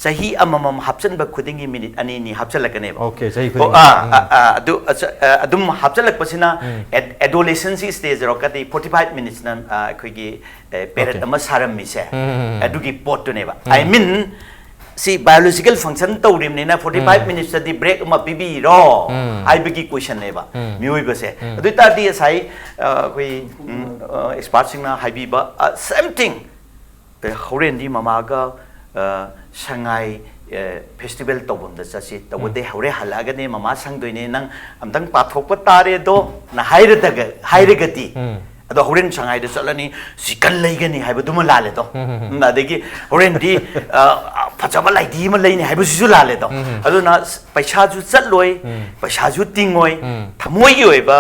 Speaker 2: sahi amamam hapsan ba khudingi minute ani ni hapsalakane ba
Speaker 1: okay sahi khudingi
Speaker 2: adum hapsalak pasina adolescence stage rokati 45 minutes na khoigi period ama saram mi se adugi pot to ne ba I mean see biological function to rim ne na 45 minutes di break ama bibi ro I bigi question ne ba mioi ba se adu ta di sai khoi expert sing na haibi ba same thing horen di mama ga Shanghai festival tobum da chasi tawde hore halaga ne mama sangdoi ne nang amdang pathok pa tare do na haire daga haire gati ado horen Shanghai da chalani sikal leigani haiba duma lale do na degi horen di phachaba lai di ma leini haiba su lale do ado na paisa ju chatloi paisa ju tingoi thamoi gi oiba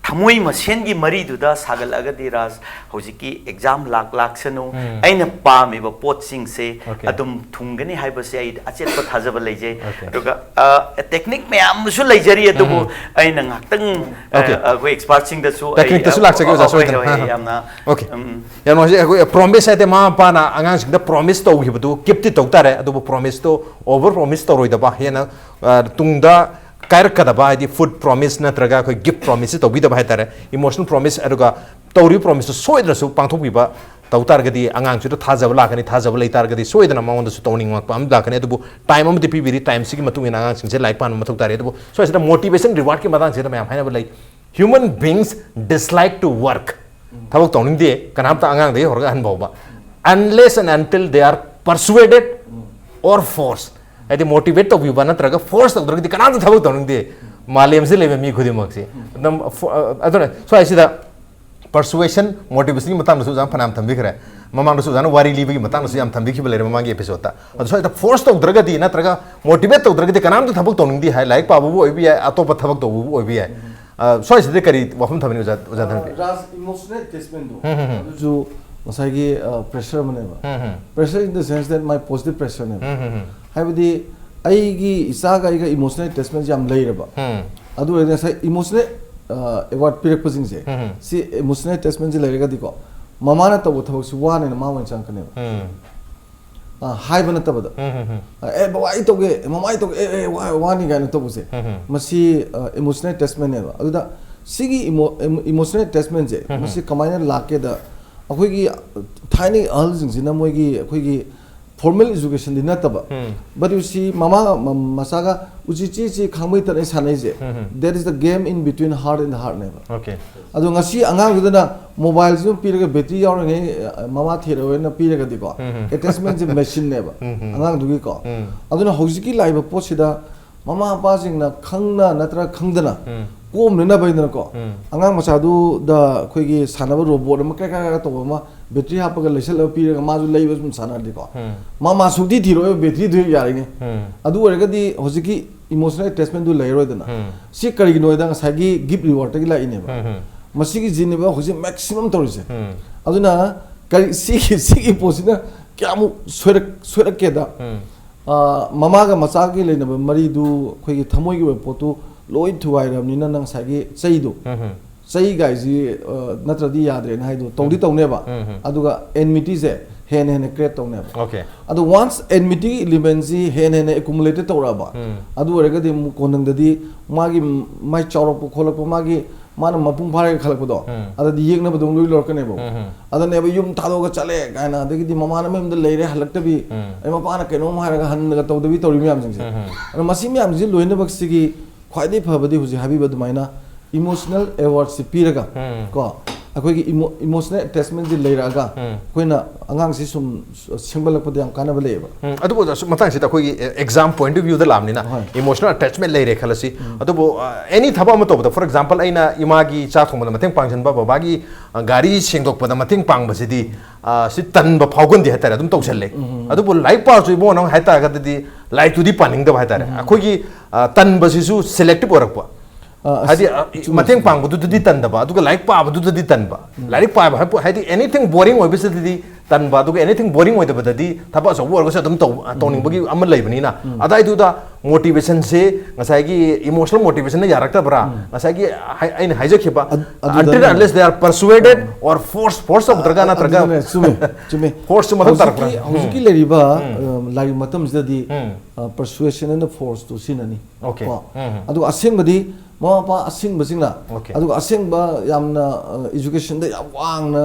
Speaker 2: thamoi masen gi mari du da sagal aga di ras hojiki exam lak sanu aina pami ba pot sing se adum thungani haiba se ai achet pa thajaba leije aduga technique me am su leijari adubu aina ngaktang go expert sing da su
Speaker 1: technique da su lak se ga so
Speaker 2: amna
Speaker 1: okay ya no je go promise ate ma pa na angang sing da promise to hi bu keep ti to tare adubu promise to over promise to roi da ba hena tungda kair kada ba di food promise na traga ko gift promise to bi da ba tare emotional promise aduga tori promise so idra su pangthok bi ba taw tar gadi angang chu thajab la kani thajab lai tar gadi so idna ma onda su tawning mak pam da kani adubu time am di pi bi time sigi matung ina angang sing se like pan mathok tare adubu so is the motivation reward ki madang se da ma haina ba like human beings dislike to work thabok tawning de kanam ta angang de horga han ba unless and until they are persuaded or forced I motivate to viva natraga force to drug the canal to thabu tawning de malem se lebe mi khudi mak se dam adone so I see the persuasion motivation ki matam su jam phanam tham bikre mamang su jana wari libi ki matam su jam tham bikhi bele mamang episode ta so the force to drug di natraga motivate to drug de canal to thabu tawning di hai like pa bu obi ai atop thabak to bu obi ai so I see the kari wafum thamini uja than
Speaker 3: ras emotional attachment do jo masagi pressure mane ba pressure in the sense that my positive pressure ne haibadi aigi isaga aiga emotional attachment jam leiraba adu ene sai emotional award pirak pasing se si emotional attachment je leirega diko mama na tabu thabak su wane na mama chang kane haibana tabada baba ai toge mama ai toge wani ga na tobu se masi emotional attachment ne adu da sigi emotional attachment je masi kamaina lake da अखोगी थाइनी अहलसिंगसिना मोगी अखोगी formal education di nataba but you see mama masaga uchi chi khangmai tan sanai je there is the game in between heart and heart never
Speaker 1: okay
Speaker 3: adu ngasi angang gudana mobile ju piraga battery yaw ngai mama thira na piraga di ko attachment je machine never angang dugi ko aduna hojiki live posida mama pa sing na khangna natra khangdana kom na bai na ko angang masadu da khoigi sanaba robot ma ka to ma battery ha paga lesal pi ga ma ju leiba sum sana di ko mama sudi thiro battery du yari ne adu orega di hojiki emotional attachment du leiro dana si kari no da sagi gift reward gi la ine ba masigi jineba hoji maximum torise aduna kari sigi posina kyamu soirak ke da mama ga macha gi leina mari du khoi gi thamoi gi potu loi thuai ram ni nang sagi chai du chai ga ji natradi yadre na haidu tongdi tongne ba aduga enmity je hen hen create tongne ba
Speaker 1: okay
Speaker 3: adu once enmity elements ji hen hen accumulated tora ba adu rega di konang dadi magi mai chawrok po kholak po magi mana mapung phare khalak do ada di yek na badong loi lor kane bo ada ne ba yum thado ga chale gaina de di mama na mem de leire halak ta bi ai ma pa na keno ma ra ga han ga to de bi tori myam jing se ana masi myam ji loine bak sigi khwaidai phabadi huji habi ba dumaina emotional award si piraga ko akhoi gi emotional attachment ji leira ga koina angang si sum symbol pa de am kana ba leba
Speaker 1: adu bo matang si ta khoi exam point of view da lamni na emotional attachment leire khalasi adu bo any thaba ma to for example aina imagi cha thong ma mateng pangjan ba ba gi gari singdok pa da mateng pang ba si di si tan ba phaugun di hatara dum tawselle adu bo life pa su bo nang haita ga di life to di paning da hatara akhoi gi tan ba si su selective orak pa hadi mateng pang bu du di tan da ba du like pa bu du di tan ba like pa ba hadi anything boring oi bisa di tan ba du anything boring oi da ba di thaba so work so dum toning bagi amal lai bani na adai du da motivation se ngasai gi emotional motivation na yarak ta bra ngasai gi ai haije khiba until unless they are persuaded or force of draga na traga
Speaker 3: chume
Speaker 1: force ma tar pra
Speaker 3: huziki leriba lari matam jadi persuasion and force to sinani
Speaker 1: okay
Speaker 3: adu aseng badi mama pa asing basingna adu asing ba yamna education da yawang na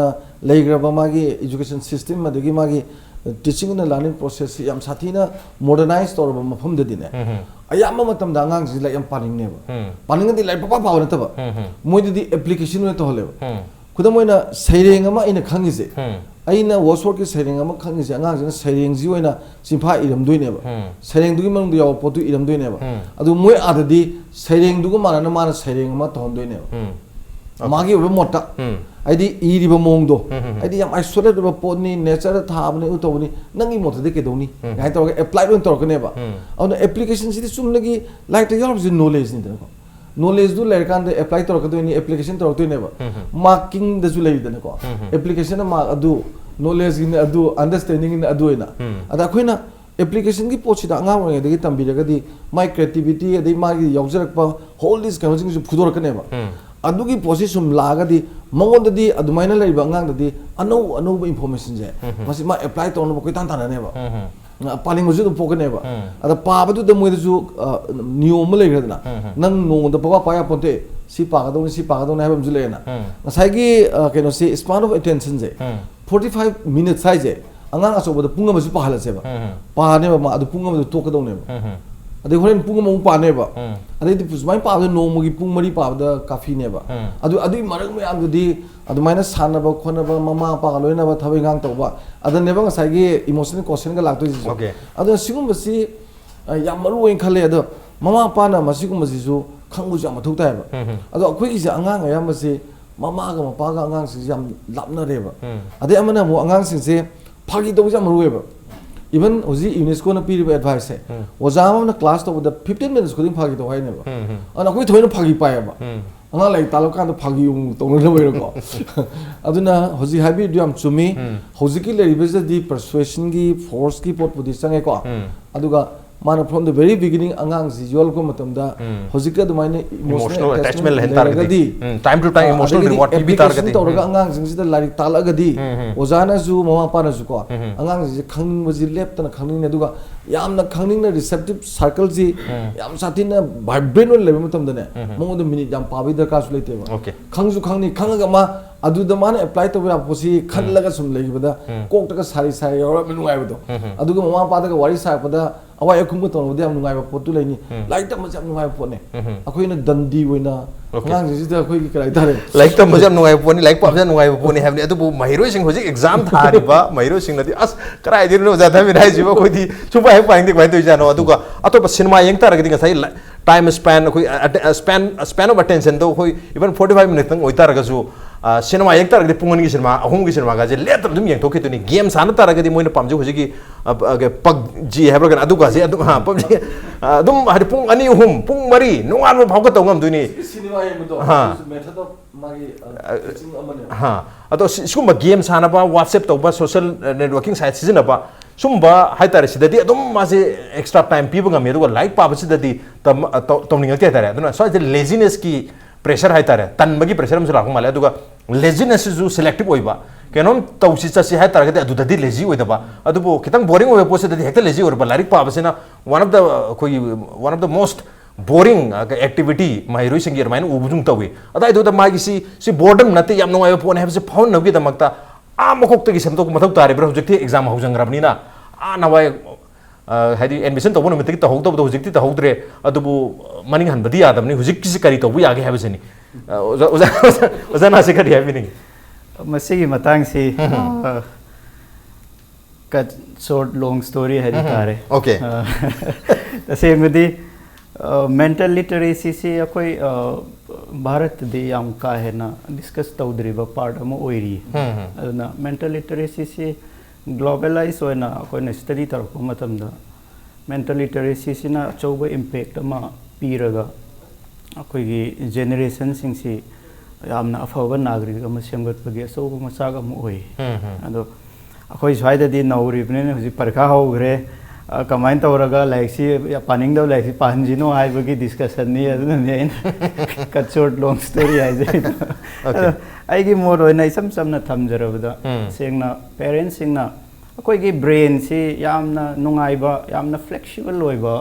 Speaker 3: leigraba magi education system madagi magi teaching and learning process yam sathina modernize tor ba mafam da dine ayama matam da ngang ji la yam paning ne ba paning di lai papa pa na ta ba moi di application ne to hole ba kudamoina saireng ama ina khangi je aina waswork ki saireng ama khangi je angang jina saireng ji oina simpa iram doine ba saireng dugi mang du yaw potu iram doine ba adu moi adadi saireng dugu mana na mana saireng ama ton doine ba magi oba mota aidi iri ba mong do aidi yam isolated ba poni nature tha bani utobani nangi mota de ke doni gai to apply don tor kane ba on application si sum lagi like the your knowledge ni da knowledge do learn kan apply tor ka do ni application tor to ne ba marking da ju lai da ko application ma adu knowledge in adu understanding in adu ina ada khoina application ki pochi da anga wa de tambi ga di my creativity adi ma gi yaujarak pa whole this kind of things phudor ka ne ba adu ki pochi sum laga di mangon da di adu maina lai ba ngang da di ano information je masi ma apply tor no ko tan tan ne ba paling musuh tu pokoknya ba, ada pa apa tu demo itu tu new mulai kerana na, nang nong tu papa paya ponte si pagadong na habam julai na, saya ki kena si span of attention je, 45 minutes saja, angang asal pada punga masih pahala je ba, pahala ba, ada punga masih tok kadong ne ba, ada orang punga mau pahala ba, ada itu pusmai pahala nong magi pung mari pahala kafi ne ba, ada marak me am jadi adu maina sana ba khona ba mama pa galoi na ba thabai ngang to ba adu ne ba ngasai gi emotional question ga lakto ji adu sigum ba si yam maru wen khale adu mama pa na masigum ba si su khangu ja ma thuk tai ba adu akhoi gi angang ya ma si mama ga ma pa ga angang si yam lapna re ba adu amana mo angang sin se phagi to ja maru ba even oji UNESCO na piri ba advice hai ojama na class to the 15 minutes kuding phagi to hai ne ba ana koi thoi na phagi pa ba anga lai talokan to phagi yung tong na bai ko aduna hoji habi diam chumi hoji ki le ribes di persuasion gi force ki pot pudi sange ko aduga mana from the very beginning angang si jol ko matam da hoji ka du maine emotional attachment len targadi
Speaker 1: time to time emotional reward bi targadi
Speaker 3: to ga angang sing si da lari talagadi ojana ju mama pa na ju ko angang si khang ji lep ta na khang ne aduga yamna khangning na receptive circle ji yam satina vibrant le matam da ne mo do minute jam pabi da ka su lete ba khang ju khangni khangaga ma adu da mana apply to ba posi khallaga sum legi bada kok ta ka sari sai yora minu ai bado adu ga mama pa da wari sai pada awai akum to no dem ngai ba potu le ni like ta ma jam ngai po ne akoi na dandi oina ngang ji da akoi ki kai tare
Speaker 1: like ta ma jam ngai po ni like pa jam ngai po ni havni adu bu mahiro sing hoji exam thari ba mahiro sing na di as krai dir no jatha mi rai ji ba koi di chupa hai paing dik bai to jano adu ga ato pa cinema yeng tar ga di ngai time span koi span of attention do koi even 45 minutes tang oi tar ga ju cinema एक तरह के पुंगन की cinema अहुम की cinema का जे letter दुम young थोके Tuni game साना तरह के मोइन पामजे होजे की पबजी है बरगन अदु गाजे अदु हां पबजी दुम हरि पुंग अनि अहुम पुंग मरी नोंगान भाव का तंगम दुनी
Speaker 3: सिनेमा है मतो हां मेथड ऑफ मागी टीचिंग अमने
Speaker 1: हां अतो सिगुम गेम साना बा व्हाट्सएप तोबा सोशल नेटवर्किंग साइट सिजना बा सुम्बा हाइतारे सिददी अदुम मासे एक्स्ट्रा टाइम पीबो गमे अदुगा लाइक पाबा सिददी तमनिंगते हाइतारे अदुना सो लेजीनेस की प्रेशर हाइतारे तनबगी प्रेशर हम लाखो माले अदुगा लेजीनेस जो सिलेक्टिव होइबा केनोम तौसी चसी हाइतारे अदुददी लेजी होइदबा अदुबो खितंग बोरिंग होय पोसेददी हेक्ता लेजी होरबा लाइक पाबसिना one of the most boring activity माइरुई सिंगियर माइन उबुजुंग तवे अदाय दो मागी सी बोर्डम नते याम नोय फोन हेबसे फाउन नबगी दमकता आ मकोक्तगी सेमतो मथौ तारे ब्र होजक्ति एग्जाम हौजंग्राबनिना आ नवाय हाइदि एडमिशन तबो नमितगी तहौतबो होजक्ति तहौद्रे अदुबु मनिंग हनबदी यादबनि होजक्ति करी तबु यागे हेबसेनि ओजाना से करी हेबिनि
Speaker 4: मसिगी मतंग से कट शॉर्ट लॉन्ग स्टोरी है तारे
Speaker 1: ओके
Speaker 4: तसेंगदी मेंटल लिटरेसी से कोई भारत दे याम का है ना डिस्कस तौद्रीबा पार्ट अमो ओइरी अदना मेंटल लिटरेसी से ग्लोबलाइज होना कोई स्टडी तरको मतमदा मेंटल लिटरेसी सिना अचौबा इम्पैक्ट अमा पीरगा अखोइगी जेनरेशन सिंगसी यामना अफबा नागरिक अमा सेमगतपगी अचौबा मचाग अमा ओइ अदो अखोइ स्वाइददी नौरिबने हुजि परखा होग्रे कमाइन तौरगा लाइक्सी पानिंग दो लाइक्सी पांजिनो हाइबगी डिस्कशन नि अदुने कट शॉर्ट लॉन्ग स्टोरी हाइजे आइगी मोर होइना इसम समना थमजरबदा सेंगना पेरेंट्स सिंगना अखोइगी ब्रेन से यामना नुंगाइबा यामना फ्लेक्सिबल होइबा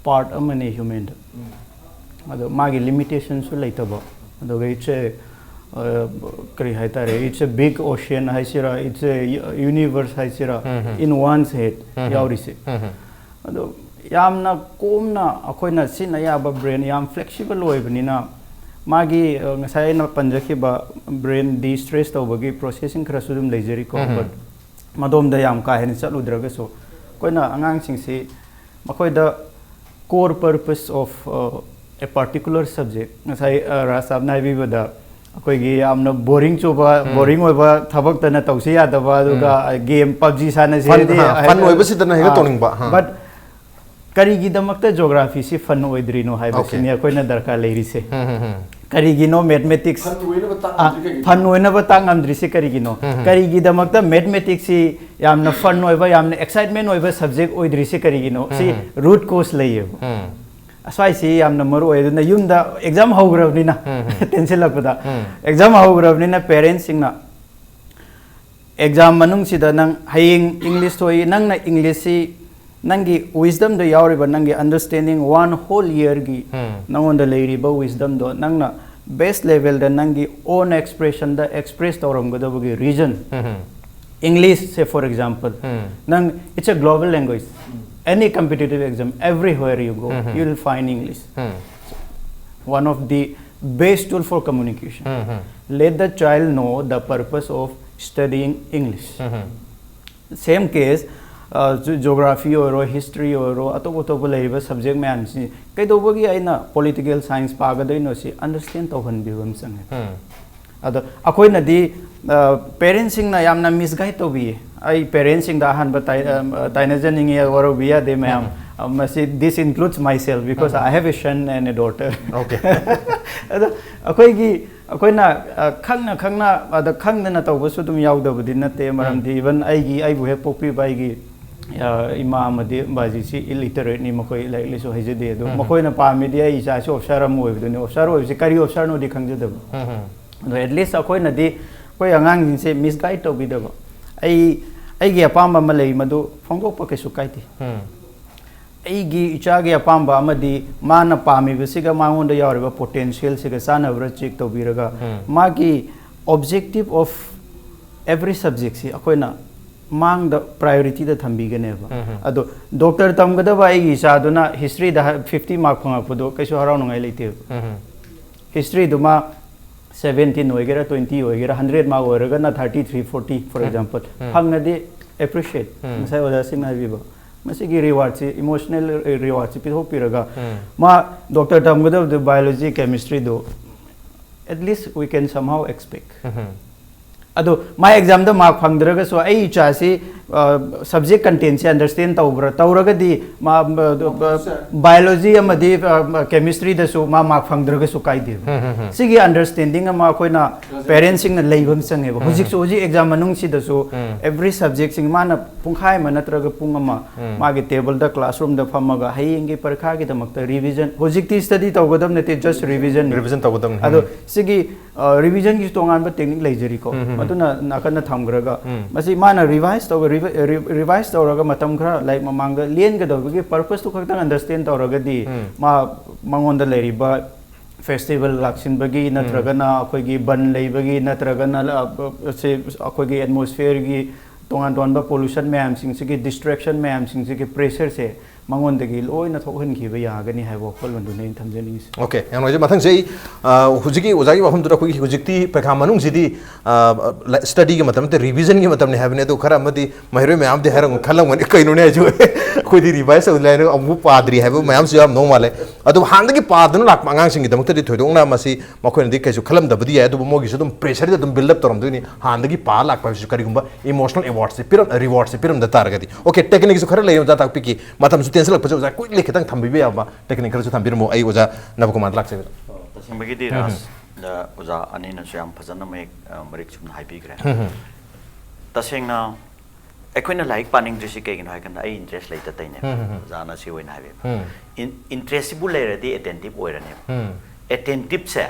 Speaker 4: पार्ट अमने ह्यूमन अदो मागी लिमिटेशन सु लेतबा अदो इट्स करी हाइतारे इट्स अ बिग ओशियन हाइसिरा इट्स अ यूनिवर्स हाइसिरा इन वन्स हेड यावरिसे अदो यामना कोमना अखोइना सिना याबा ब्रेन याम फ्लेक्सिबल होइबनिना मागी ngasai na panjaki ba brain de-stress tawbagi processing khara sudum leijeri ko but madom da yam ka hen chaludraga so koina angang sing si makoi da core purpose of a particular subject ngasai rasab nai bi bada akoi gi amna boring choba boring oiba thabak tana tawsi ya da ba duga game PUBG sana se di
Speaker 1: fun oiba si tana hega toning ba
Speaker 4: but karigi damakta geography si fun oidrino hai basini akoina darka leiri se karigino mathematics fun oina ba tang amdri se karigino karigi damakta mathematics si yamna fun oiba yamna excitement oiba subject oidri se karigino si root cause leiye aswai si yamna maru oiduna yumda exam hograbni na tension lakpada exam hograbni na parents singna exam manung sida nang haying english thoi nang na english si nangi wisdom do yauriba nangi understanding one whole year gi nangonda leiriba wisdom do nangna best level da nangi own expression da express tawram godabugi reason english say for example nang it's a global language any competitive exam everywhere you go you will find english one of the best tool for communication let the child know the purpose of studying english same case geography or history or atop leba subject man si kai do bagi aina political science pagadai no si understand to han biwam sang ado akoi na di parents sing na yamna misguide to bi ai parents sing da han ba taina janing ya or biya de ma'am this includes myself because I have a son and a daughter
Speaker 1: okay
Speaker 4: ado akoi gi akoi na khangna ada khangna na to su dum yaw da budi na te maram di even ai gi ai bu he popi bai gi ima amadi baji si illiterate ni makoi like le so haje de do makoi na pa media isa so officer am oi do ni officer oi si kari officer no di khang jadab no at least akoi na di koi angang se misguide to bi da ai gi apamba ma lei madu phongdok pa ke su kai ti ai gi icha gi apamba amadi mana pami bi siga mangon da yawriba potential siga sana bra check to biraga ma gi objective of every subject si akoi na mang the priority da thambi gane ba ado doctor tamgada ba ai gi sa duna history da 50 mark phanga pudo kaisu harau ngai leite history duma 17 hoigera 20 hoigera 100 mark hoigera na 33 40 for example phangna de appreciate sai oda sing na biba masi gi reward si emotional reward si pitho piraga ma doctor tamgada the biology chemistry do at least we can somehow expect. Ado my exam da mark phangdraga so ai cha si subject content se understand tawbra tawraga di ma biology amadi chemistry da so ma mark phangdraga so kai di sigi understanding ma koina parents sing na leibam sange ba hujik so ji exam manung si da so every subject sing ma na pungkhai ma natraga pung ma ma ge table da classroom da phamaga hayeng ge parkha ge damakta revision hujik ti study tawgadam nate just revision
Speaker 1: tawgadam
Speaker 4: ado sigi revision ki tongan ba technique leijeri ko aduna nakana thamgraga masi mana revise tawraga matam khara like mamanga lien ga dawgi purpose to khakta understand tawraga di ma mangonda leriba festival laksin bagi natraga na akoigi ban leibagi natraga na se akoigi atmosphere gi tongan ba pollution mayam sing sigi distraction mayam sing sigi pressure se mangon dagi loi na thokhan ki ba ya gani hai wokol mandu nei thamjani
Speaker 1: okay and je mathang sei hujiki ojagi wafam dura khoi hujikti pekha manung sidi study ge matam te revision ge matam ne have ne to khara amadi mahiro mayam de harang khalang mani kaino ne ju khoi di revise au lai amu padri have mayam su am no male adu hang dagi padun lak mangang sing gi damak te thoidong na masi makhoi ne kaisu khalam da badi ya adu mo gi su dum pressure de dum build up toram duni hang dagi pa lak pa su kari gumba emotional awards se piram rewards se piram da targati okay technique su khara lai ja tak piki matam su tense lak pa ja quickly kitang thambi be ba technical su thambir mo ai oja Nabakumar lak se
Speaker 2: tasing bagi di ras da oja ani na syam phajana me marik chum hai bi gre tasing na akoina like paning jisi ke gin hai kan ai interest lai ta tai ne oja na si hoina hai interest bu lai radi attentive oirane attentive se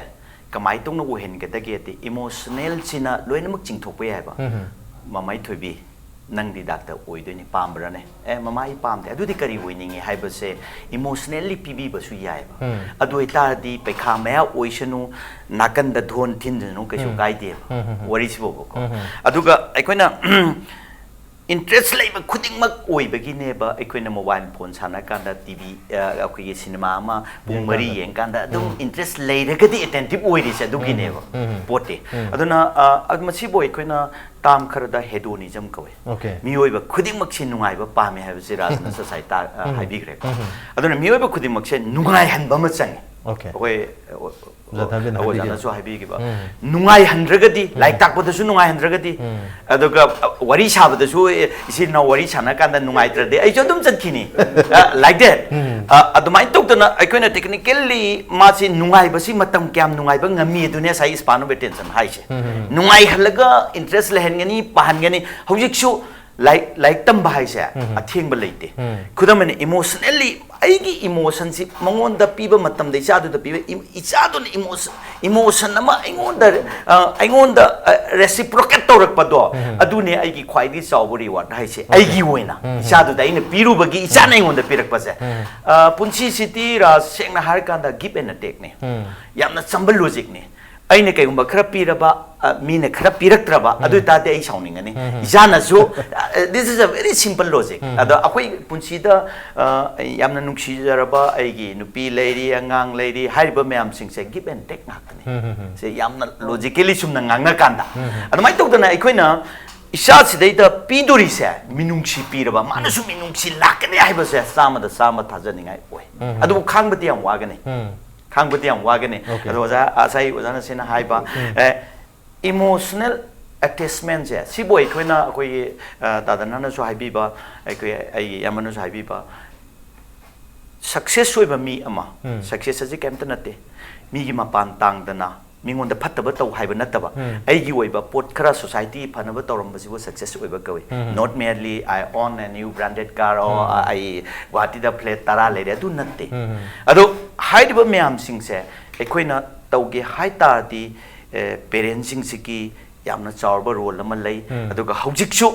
Speaker 2: kamai tung na wo hen ke ta ge ti emotional china loina mak ching thok pe hai ba mamai thoibi nang di doctor oi do ni pambra ne mama I pam te adu di kari oi ningi hai ba se emotionally pibi ba su yai ba adu ita di pe kha maya oi shanu nakan da dhon thin nu ka su kai de wari si bo ko aduga aikoina interest lai ba khuding mak oi ba gi ne ba aikoina mobile phone sana kan da tv akoi cinema ma pung mari yeng kan da dum interest lai ra ga di attentive oi ri se du gi ne ba pote aduna agmasi bo aikoina tam khara da hedonism kawe mioi ba khuding mak sin nungai ba pa me ha se rajna society hai bi gre aduna mioi ba khuding mak se nungai han ba ma chang oi ojana su hai bi gi ba nungai han raga di like tak ba da su nungai han raga di aduga wari sa ba da su isi na wari chana kan da nungai tra de ai jo dum chat khini like that adumai tok na ai koina technically ma si nungai ba si matam kyam nungai ba ngami dunia sai spanu be tension hai se nungai halaga interest lehen ngani pahan ngani hojik su like tam ba hai se atheng ba leite khudam ne emotionally aigi emotion si mangon da piba matam de cha du da piba icha du emotion nama aingon da reciprocate torak pa do adu ne aigi khwai di chawburi wat hai se aigi hoina icha du da ina piru bagi icha na aingon da pirak pa se punchi city ra sengna har kan da give and take ne yamna chambal logic ne aine kai umba khara piraba mine khara piraktraba adu ta de ai sauningani jana so this is a very simple logic ado akoi punchi da yamna nungsi jaraba aigi nupi leiri angang leiri hariba mayam sing se give and take ngakni se yamna logically sumna ngangna kanda ado mai tokdana aikoina isa sidai da piduri se minungsi piraba manasu minungsi lakani haiba se sama da sama thajaningai oi adu khangbati am wagani khangbuti am wagani roja asai ojana sina haiba emotional attachment je siboi khoina akoi dadana na so haibi ba akoi ai yamanu so haibi ba success soiba mi ama success aji kemta nate mi gi mapan tang dana mingon da phattaba taw haiba nataba ai gi oiba pot khara society phanaba tawram basibo success oiba kawi not merely I own a new branded car or I guwahati da plate tara lere adu natte ado haiba myam sing se ekoina tawge hai ta di parents sing siki yamna chawba role ama lei aduga hojik chu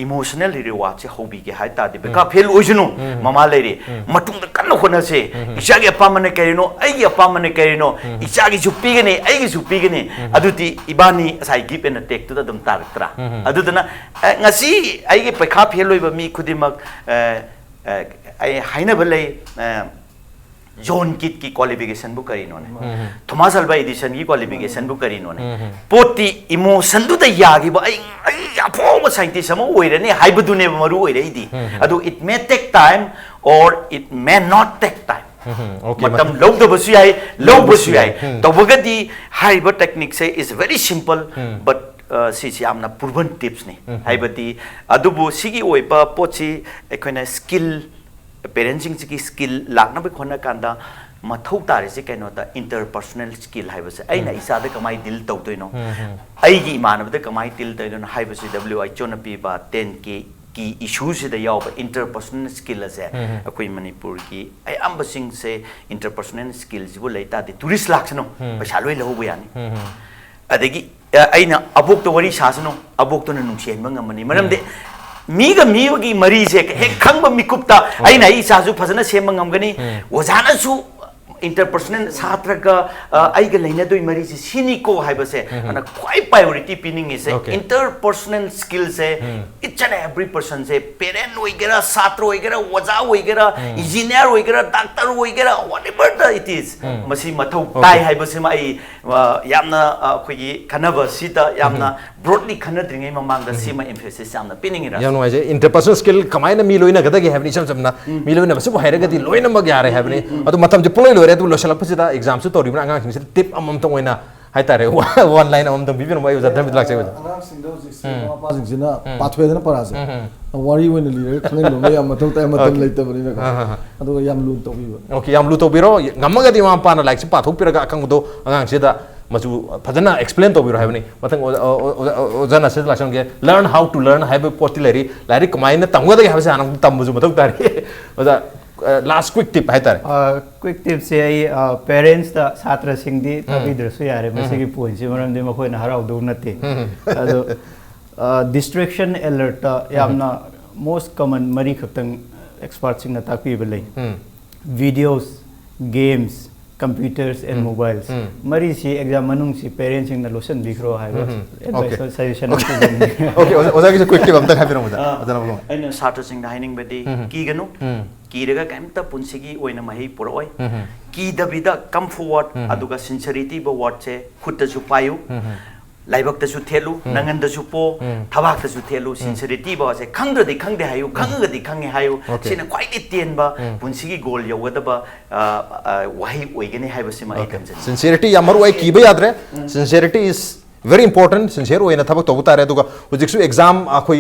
Speaker 2: emotional reward se hobby ge hai ta di beka fail oisunu mama leire matung da kan khona se isa ge apamane kerino ai ge apamane kerino isa ge jupi ge ne ai ge jupi ge ne aduti ibani sai give and take to da dum taraktra adudana ngasi ai ge pekha fail loiba mi khudimak ai haina balai John Kit ki qualification bu kari no ne Thomas Alva edition ki qualification bu kari no ne poti emotion du da yagi ba ai apho scientistamo oire ne haibu du ne maru oire idi adu it may take time or it may not take time matam lawdabasu yai lawbasu yai tawagadi haiba technique say is very simple but si yamna proven tips ni haibati adubu sigi oiba pochi ekoina skill parenting sigi skill lakna be khona kanda mathau tare se kaino da interpersonal skill haibase aina isa da kamai deal tawdoino ai gi manab da kamai deal tawdoino haibase wi chona pi ba 10k की issues से दयाओ पर interpersonal skills है कोई मणिपुर की आई अम्बसिंग से interpersonal skills वो लेता दे tourist लाक्सनो पैसा लोई लो हुए यानी अदेगी आई ना अबोक तो वरी शासनो अबोक तो नुंशियन मंगमनी मरम दे मीगा की मरी से हे खंग मिकुप्ता आई ना इसाजु फजना से मंगमगनी वजाना सु interpersonal छात्र का आई के लेने तो मरी से सीनी को है बस है ना कोई प्रायोरिटी पिनिंग है interpersonal skills है each and every person से parent वगैरह छात्र वगैरह वजा वगैरह engineer वगैरह doctor वगैरह whatever it is मसी मथौ ताई है बस माई यामना कोई खनब सीता यामना broadly खनद्रिंगे ममांग द सीमा emphasis यामना पिनिंग रहा
Speaker 1: यानो है interpersonal skill कमाई न मिलोई न गदा के है नहीं समझना मिलोई न बस वो है रगती लोई न मग यार है नहीं और मतलब जो पुलोई रे तो लोशल पछिदा एग्जाम से तोरी बना अंगांग सिंग टिप अमम तो ओइना हाइतारे वन लाइन अमम तो बिबिन मोय उजा धम लाग से
Speaker 3: अंगांग सिंग दो सिस्टम पासिंग सिना पाथवेदना परासे वारी ओइना लिरे खने लो या मथौ ता मतम लेते बनी ना अदो याम लू तो बिबो ओके
Speaker 1: याम लू तो बिरो ngamaga di ma pa na like se pathok piraga akang do angang se da machu phajana explain to biro habni mathang ojana se lakshan ge learn how to learn have potilary lari kamai na tamga da habse anang tambu mathok tari oda last quick tip hai tare
Speaker 4: quick tip se ai parents da chhatra sing di tabidra su yare mase gi point se maram de makoi na harau do nate ado distraction alert ta yamna most common mari khaktang experts sing na takpi belai videos games computers and mobiles mari si exam manung si parents sing na lotion bikro hai advice suggestion
Speaker 1: okay oda ki quick tip amta khabira muda adana bolo
Speaker 2: aina chhatra sing na hining bedi ki ganu कीरगा कैमता पुंसिगी ओइना मही पुरोय की दबिदा come forward अदुगा sincerity बो word से खुदतसु पायु लाइबक्तसु थेलु नंगनदसु पो थबाक्तसु थेलु sincerity बो से खंगदि खंगदे हायु खंगगदि खंगे हायु सिना quietly तेनबा पुंसिगी goal यौगदबा वही ओइगने हायबसिमा आइटम
Speaker 1: सिंसियरिटी यामरु आई कीबे यादरे sincerity is very important sincere way na thabak tobu tare duga hujiksu exam akhoi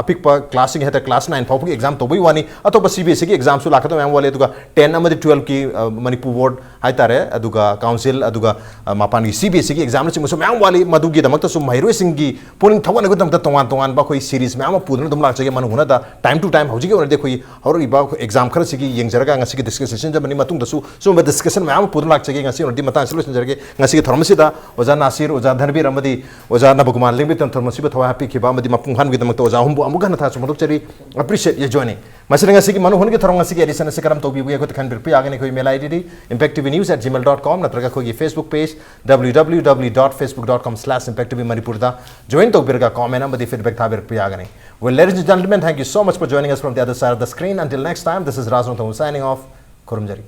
Speaker 1: apik pa classing heta class 9 phau ki exam tobu wani atoba cbsc ki exam su lakhato mam wale duga 10 amadi 12 ki manipur board hai tare aduga council aduga mapan ki cbsc ki exam na chimu mam wale madu gi damak ta sum mahiru singi puning thawan gudam ta tongan ba khoi series mam pudna dum lak chege manu huna da time to time hauji ge one de khoi hori ba exam khara sigi yengjaraga ngasi ki discussion jabani matung da su ba discussion mam pudna lak chege ngasi on di matang solution jarge ngasi ki tharmasi da oja nasir oja dhanabir amadi oja nabakumar lingbi tan tharmasi ba thawa happy ki ba amadi mapung han gi damak ta oja humbu amuga na tha sumodok chari appreciate ye joining masring ngasi ki manu hun gi tharong ngasi ki edition se karam tobi bu ko khan bir pi agane khoi mail id impactvnews@gmail.com natraga khoi Facebook page www.facebook.com/impactvmanipur da join to birga comment amadi feedback tha bir pi agane. Well, ladies and gentlemen, thank you so much for joining us from the other side of the screen. Until next time, this is Raj Nongthombam signing off. Kurumjari.